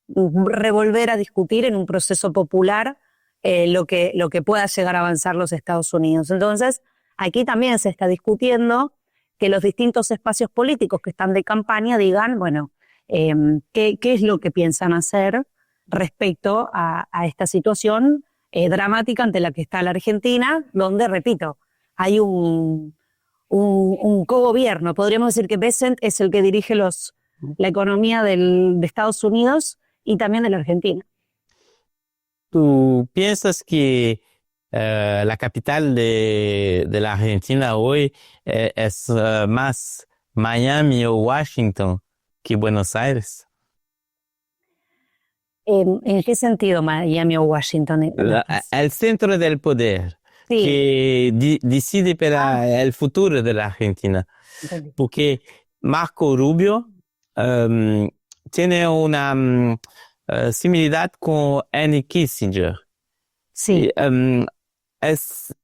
revolver a discutir en un proceso popular lo que pueda llegar a avanzar los Estados Unidos. Entonces, aquí también se está discutiendo que los distintos espacios políticos que están de campaña digan, bueno, qué es lo que piensan hacer respecto a esta situación dramática ante la que está la Argentina, donde, repito, hay un cogobierno. Podríamos decir que Bessent es el que dirige la economía de Estados Unidos y también de la Argentina. ¿Tú piensas que la capital de la Argentina hoy es más Miami o Washington que Buenos Aires? ¿En qué sentido Miami o Washington? El centro del poder, Sí. que decide para el futuro de la Argentina. Entendí. Porque Marco Rubio tiene una similidad con Henry Kissinger. Sí. Y, es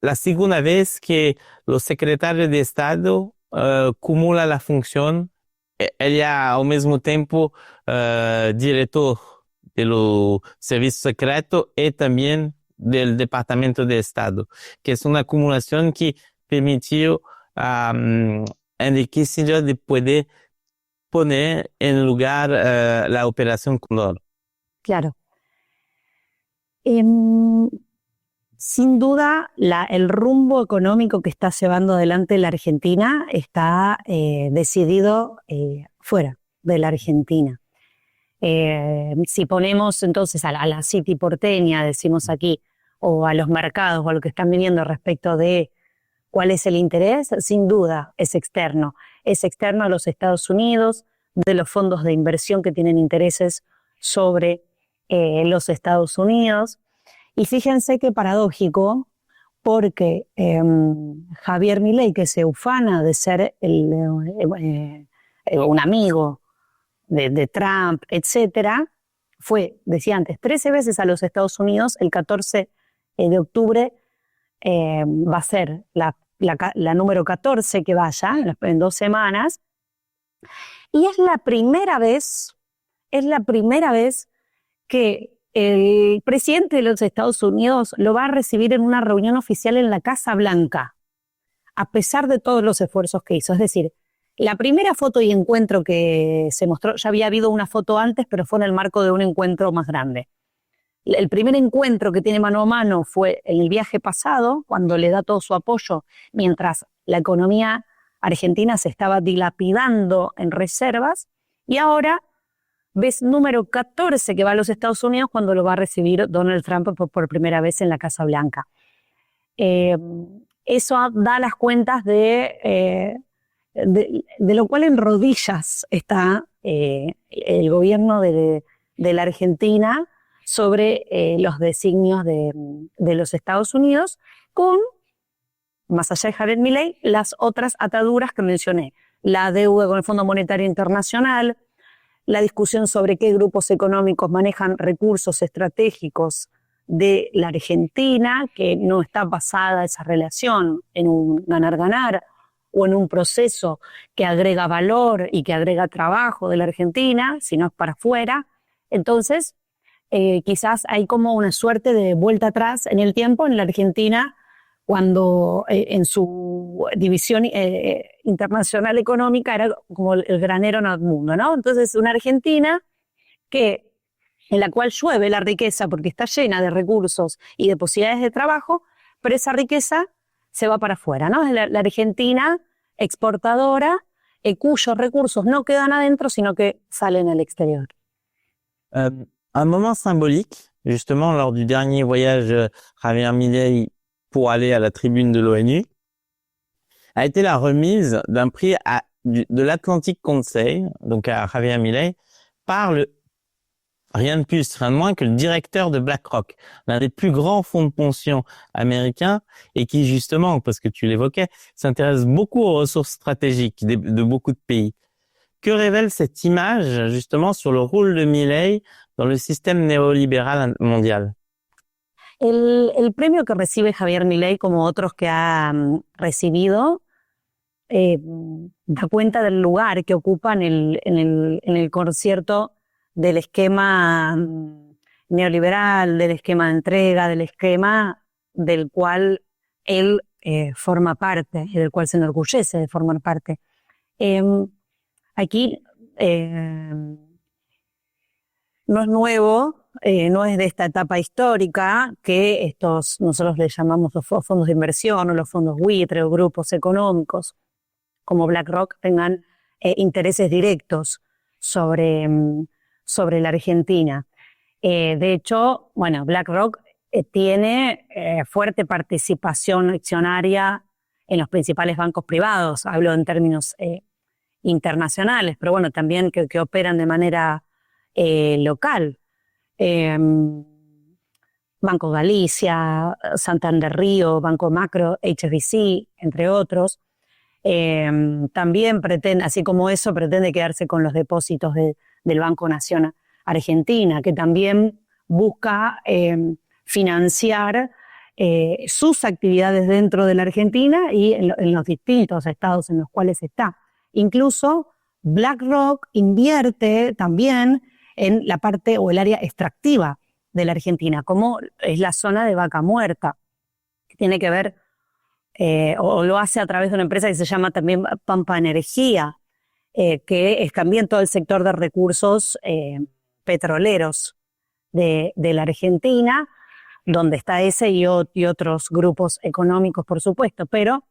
la segunda vez que los secretarios de Estado acumulan la función. Ella al mismo tiempo director de los servicios secretos y también del Departamento de Estado, que es una acumulación que permitió a Henry Kissinger de poder poner en lugar la Operación Condor. Claro. Sin duda, el rumbo económico que está llevando adelante la Argentina está decidido fuera de la Argentina. Si ponemos entonces a la City porteña, decimos aquí, o a los mercados o a lo que están viviendo respecto de cuál es el interés, sin duda es externo. Es externo a los Estados Unidos, de los fondos de inversión que tienen intereses sobre los Estados Unidos. Y fíjense qué paradójico, porque Javier Milei, que se ufana de ser un amigo de Trump, etcétera, decía antes, 13 veces a los Estados Unidos. El 14 de octubre va a ser la número 14 que vaya, en 2 semanas. Y es la primera vez que el presidente de los Estados Unidos lo va a recibir en una reunión oficial en la Casa Blanca, a pesar de todos los esfuerzos que hizo. Es decir, la primera foto y encuentro que se mostró, ya había habido una foto antes, pero fue en el marco de un encuentro más grande. El primer encuentro que tiene mano a mano fue en el viaje pasado, cuando le da todo su apoyo, mientras la economía argentina se estaba dilapidando en reservas, y ahora vez número 14 que va a los Estados Unidos cuando lo va a recibir Donald Trump por primera vez en la Casa Blanca. Eso da las cuentas de lo cual en rodillas está el gobierno de la Argentina sobre los designios de los Estados Unidos, con, más allá de Javier Milei, las otras ataduras que mencioné: la deuda con el Fondo Monetario Internacional, la discusión sobre qué grupos económicos manejan recursos estratégicos de la Argentina, que no está basada esa relación en un ganar-ganar o en un proceso que agrega valor y que agrega trabajo de la Argentina, sino es para afuera. Entonces, quizás hay como una suerte de vuelta atrás en el tiempo en la Argentina, cuando en su división internacional económica era como el granero del mundo, ¿no? Entonces, una Argentina en la cual llueve la riqueza porque está llena de recursos y de posibilidades de trabajo, pero esa riqueza se va para afuera, ¿no? Es la Argentina exportadora, cuyos recursos no quedan adentro, sino que salen al exterior. Un moment symbolique, justement, lors du dernier voyage Javier Milei pour aller à la tribune de l'ONU, a été la remise d'un prix de l'Atlantic Council, donc à Javier Milei, par rien de plus, rien de moins que le directeur de BlackRock, l'un des plus grands fonds de pension américains, et qui justement, parce que tu l'évoquais, s'intéresse beaucoup aux ressources stratégiques de beaucoup de pays. Que révèle cette image justement sur le rôle de Milei dans le système néolibéral mondial? El premio que recibe Javier Milei, como otros que ha recibido, da cuenta del lugar que ocupa en el concierto del esquema neoliberal, del esquema de entrega, del esquema del cual él forma parte y del cual se enorgullece de formar parte. Aquí no es nuevo, no es de esta etapa histórica que nosotros le llamamos los fondos de inversión o los fondos buitre o grupos económicos como BlackRock tengan intereses directos sobre la Argentina. De hecho, bueno, BlackRock tiene fuerte participación accionaria en los principales bancos privados, hablo en términos internacionales, pero bueno, también que operan de manera local. Banco Galicia, Santander Río, Banco Macro, HSBC, entre otros. También pretende, así como eso, pretende quedarse con los depósitos del Banco Nación Argentina, que también busca financiar sus actividades dentro de la Argentina y en los distintos estados en los cuales está. Incluso BlackRock invierte también en la parte o el área extractiva de la Argentina, como es la zona de Vaca Muerta, que tiene que ver, o lo hace a través de una empresa que se llama también Pampa Energía, que es también todo el sector de recursos petroleros de la Argentina, donde está ese y otros grupos económicos, por supuesto. Pero,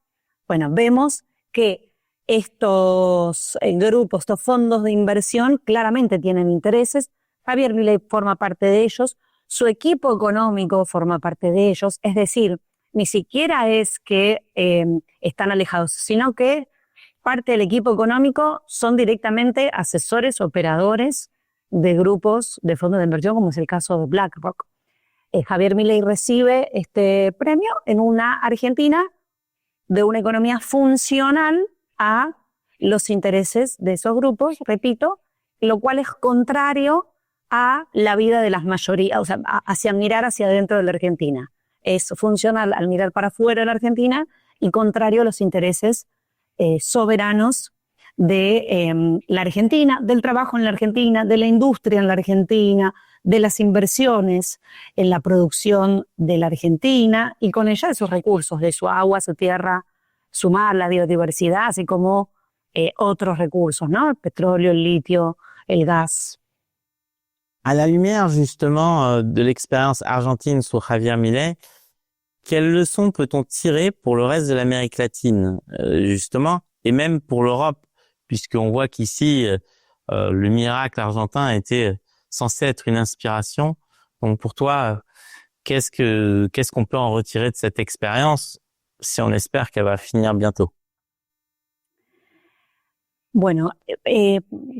bueno, vemos que estos grupos, estos fondos de inversión claramente tienen intereses. Javier Milei forma parte de ellos, su equipo económico forma parte de ellos, es decir, ni siquiera es que están alejados, sino que parte del equipo económico son directamente asesores, operadores de grupos de fondos de inversión, como es el caso de BlackRock. Javier Milei recibe este premio en una Argentina de una economía funcional a los intereses de esos grupos, repito, lo cual es contrario a la vida de las mayorías, o sea, hacia mirar hacia adentro de la Argentina. Es funcional al mirar para afuera de la Argentina y contrario a los intereses soberanos de la Argentina, del trabajo en la Argentina, de la industria en la Argentina, de las inversiones en la producción de la Argentina y con ella de sus recursos, de su agua, su tierra, su mar, la biodiversidad, así como otros recursos, ¿no? El petróleo, el litio, el gas. À la lumière justement de l'expérience argentine sur Javier Milei, quelles leçons peut-on tirer pour le reste de l'Amérique latine, justement, et même pour l'Europe, puisqu'on voit qu'ici, le miracle argentin était censé être une inspiration. Donc pour toi, qu'est-ce qu'on peut en retirer de cette expérience si on espère qu'elle va finir bientôt? Bueno,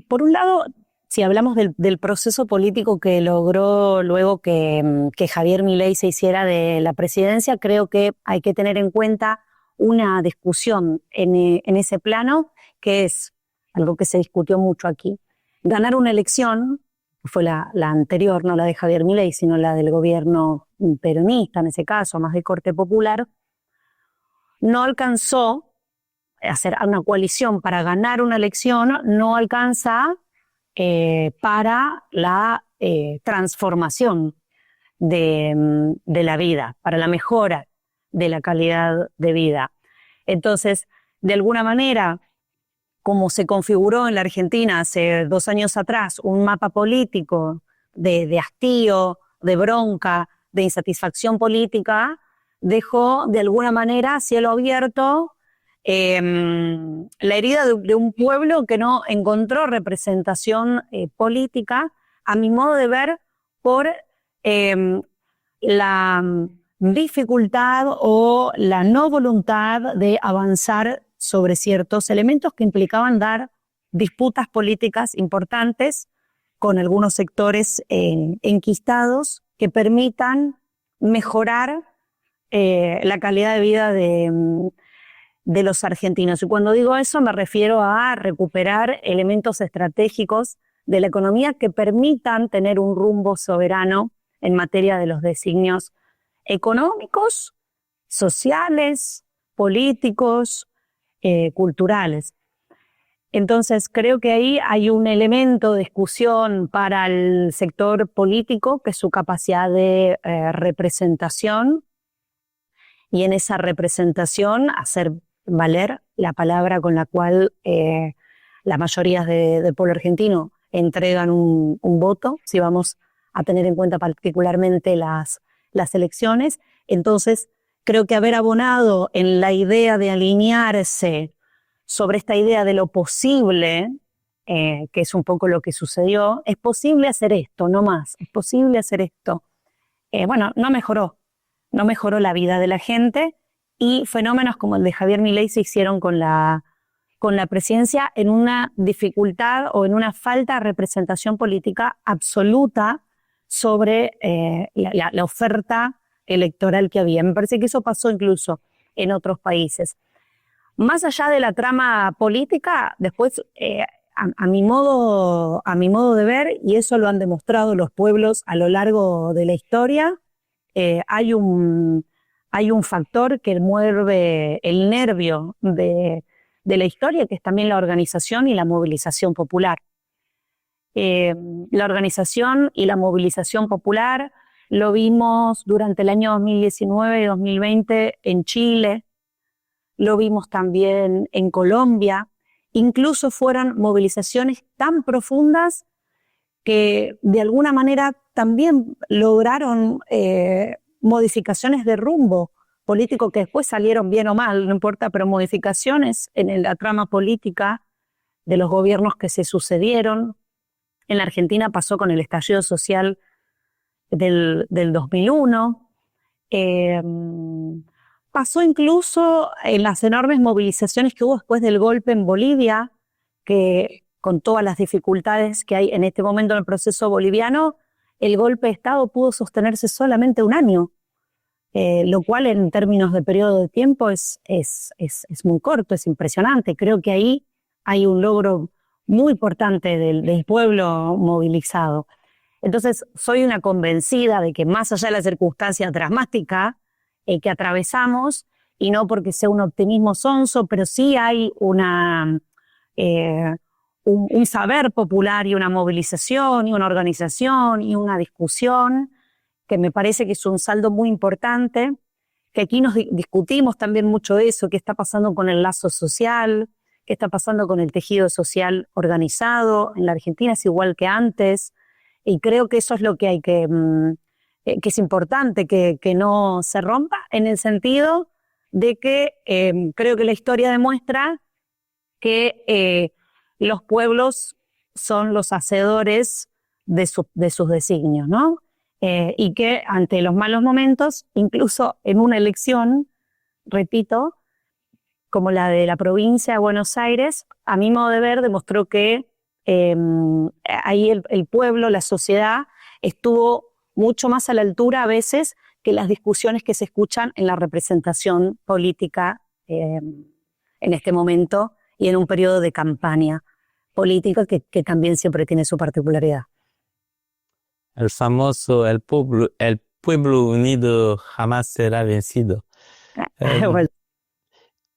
por un lado, si hablamos del proceso político que logró luego que Javier Milei se hiciera de la presidencia, creo que hay que tener en cuenta una discusión en ese plano, que es algo que se discutió mucho aquí. Ganar una elección, fue la anterior, no la de Javier Milei, sino la del gobierno peronista, en ese caso, más de corte popular, no alcanzó hacer una coalición para ganar una elección, no alcanza para la transformación de la vida, para la mejora de la calidad de vida. Entonces, de alguna manera, como se configuró en la Argentina hace 2 años atrás, un mapa político de hastío, de bronca, de insatisfacción política, dejó de alguna manera cielo abierto la herida de un pueblo que no encontró representación política, a mi modo de ver, por la dificultad o la no voluntad de avanzar sobre ciertos elementos que implicaban dar disputas políticas importantes con algunos sectores enquistados que permitan mejorar la calidad de vida de los argentinos. Y cuando digo eso me refiero a recuperar elementos estratégicos de la economía que permitan tener un rumbo soberano en materia de los designios económicos, sociales, políticos, culturales. Entonces creo que ahí hay un elemento de discusión para el sector político, que es su capacidad de representación, y en esa representación hacer valer la palabra con la cual la mayoría del pueblo argentino entregan un voto, si vamos a tener en cuenta particularmente las elecciones. Entonces, creo que haber abonado en la idea de alinearse sobre esta idea de lo posible, que es un poco lo que sucedió, es posible hacer esto, no más, es posible hacer esto. Bueno, no mejoró la vida de la gente, y fenómenos como el de Javier Milei se hicieron con la presidencia en una dificultad o en una falta de representación política absoluta sobre la oferta electoral que había. Me parece que eso pasó incluso en otros países. Más allá de la trama política, después, a mi modo de ver, y eso lo han demostrado los pueblos a lo largo de la historia, hay un factor que mueve el nervio de la historia, que es también la organización y la movilización popular. La organización y la movilización popular lo vimos durante el año 2019 y 2020 en Chile, lo vimos también en Colombia. Incluso fueron movilizaciones tan profundas que de alguna manera también lograron modificaciones de rumbo político que después salieron bien o mal, no importa, pero modificaciones en la trama política de los gobiernos que se sucedieron. En la Argentina pasó con el estallido social del 2001. Pasó incluso en las enormes movilizaciones que hubo después del golpe en Bolivia, que con todas las dificultades que hay en este momento en el proceso boliviano, el golpe de Estado pudo sostenerse solamente 1 año, lo cual en términos de periodo de tiempo es muy corto, es impresionante. Creo que ahí hay un logro muy importante del pueblo movilizado. Entonces, soy una convencida de que más allá de las circunstancias dramáticas que atravesamos, y no porque sea un optimismo sonso, pero sí hay un saber popular y una movilización y una organización y una discusión que me parece que es un saldo muy importante, que aquí nos discutimos también mucho de eso, qué está pasando con el lazo social, qué está pasando con el tejido social organizado. En la Argentina es igual que antes, y creo que eso es lo que hay que es importante que no se rompa, en el sentido de que creo que la historia demuestra que los pueblos son los hacedores de sus designios, ¿no? Y que ante los malos momentos, incluso en una elección, repito, como la de la provincia de Buenos Aires, a mi modo de ver, demostró que ahí el pueblo, la sociedad, estuvo mucho más a la altura a veces que las discusiones que se escuchan en la representación política en este momento y en un periodo de campaña política que también siempre tiene su particularidad. El famoso el pueblo unido jamás será vencido. Bueno,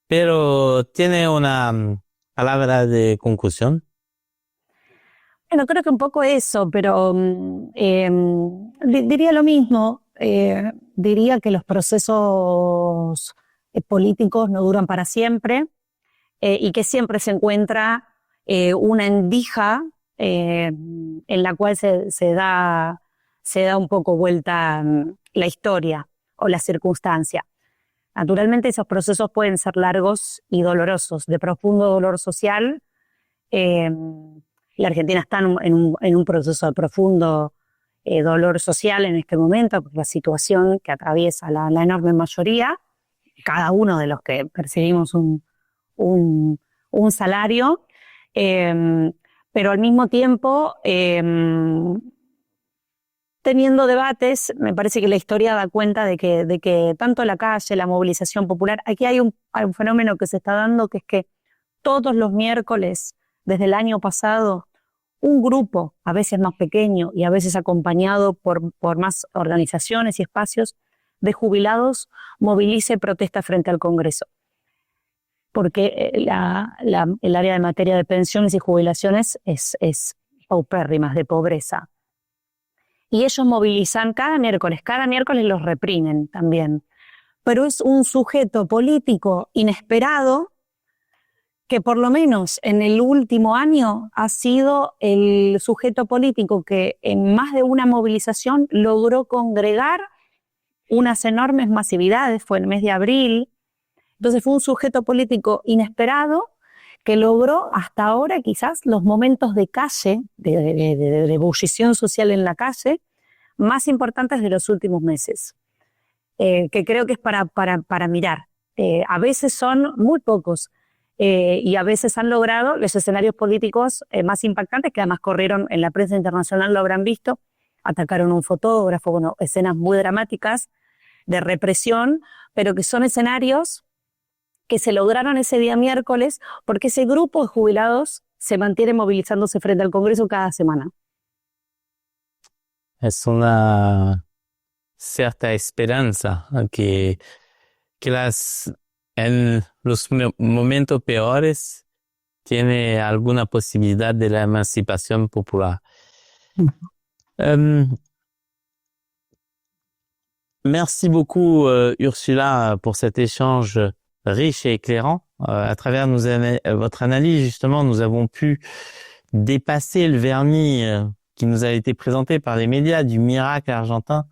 Pero tiene una palabra de conclusión. bueno, creo que un poco eso, pero diría lo mismo. Diría que los procesos políticos no duran para siempre y que siempre se encuentra una endija en la cual se da un poco vuelta la historia o la circunstancia. Naturalmente esos procesos pueden ser largos y dolorosos, de profundo dolor social. La Argentina está en un proceso de profundo dolor social en este momento por la situación que atraviesa la enorme mayoría, cada uno de los que percibimos un salario, pero al mismo tiempo teniendo debates. Me parece que la historia da cuenta de que tanto la calle, la movilización popular, aquí hay un fenómeno que se está dando, que es que todos los miércoles, desde el año pasado, un grupo, a veces más pequeño y a veces acompañado por más organizaciones y espacios de jubilados, moviliza y protesta frente al Congreso. Porque el área de materia de pensiones y jubilaciones es paupérrima, de pobreza. Y ellos movilizan cada miércoles los reprimen también. Pero es un sujeto político inesperado que por lo menos en el último año ha sido el sujeto político que en más de una movilización logró congregar unas enormes masividades, fue el mes de abril. Entonces fue un sujeto político inesperado que logró hasta ahora quizás los momentos de calle, de ebullición social en la calle, más importantes de los últimos meses, que creo que es para mirar. A veces son muy pocos y a veces han logrado los escenarios políticos más impactantes, que además corrieron en la prensa internacional, lo habrán visto, atacaron a un fotógrafo, bueno, escenas muy dramáticas de represión, pero que son escenarios que se lograron ese día miércoles porque ese grupo de jubilados se mantiene movilizándose frente al Congreso cada semana. Es una cierta esperanza que en los momentos peores tiene alguna posibilidad de la emancipación popular. Merci beaucoup, Ursula, pour cet échange riche et éclairant. À travers votre analyse, justement, nous avons pu dépasser le vernis qui nous a été présenté par les médias du miracle argentin,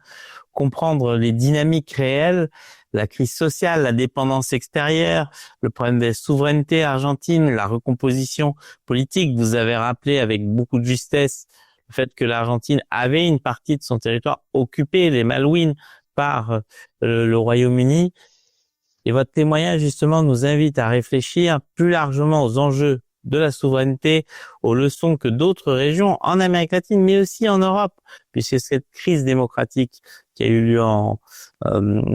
comprendre les dynamiques réelles, la crise sociale, la dépendance extérieure, le problème des souverainetés argentines, la recomposition politique. Vous avez rappelé avec beaucoup de justesse le fait que l'Argentine avait une partie de son territoire occupée, les Malouines, par le Royaume-Uni. Et votre témoignage, justement, nous invite à réfléchir plus largement aux enjeux de la souveraineté, aux leçons que d'autres régions en Amérique latine, mais aussi en Europe, puisque cette crise démocratique qui a eu lieu en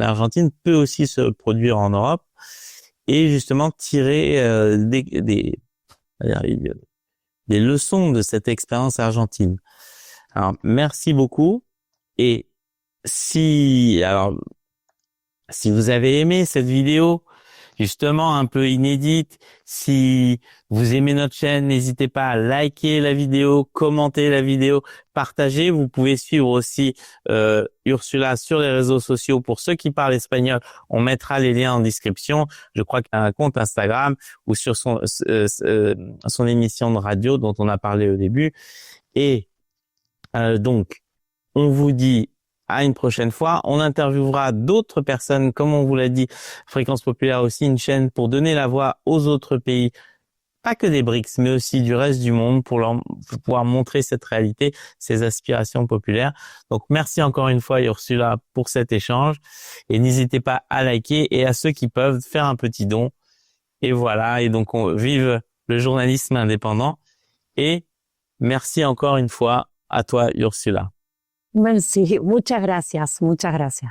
Argentine peut aussi se produire en Europe, et justement tirer des leçons de cette expérience argentine. Alors, merci beaucoup. Et si vous avez aimé cette vidéo, justement un peu inédite, si vous aimez notre chaîne, n'hésitez pas à liker la vidéo, commenter la vidéo, partager. Vous pouvez suivre aussi Ursula sur les réseaux sociaux. Pour ceux qui parlent espagnol, on mettra les liens en description. Je crois qu'il y a un compte Instagram ou sur son émission de radio dont on a parlé au début. Et donc, on vous dit à une prochaine fois. On interviewera d'autres personnes, comme on vous l'a dit. Fréquence Populaire aussi, une chaîne pour donner la voix aux autres pays pas que des BRICS, mais aussi du reste du monde pour pouvoir montrer cette réalité, ces aspirations populaires. Donc, merci encore une fois, Ursula, pour cet échange. Et n'hésitez pas à liker et à ceux qui peuvent faire un petit don. Et voilà. Et donc, on vive le journalisme indépendant. Et merci encore une fois à toi, Ursula. Merci, muchas gracias, muchas gracias.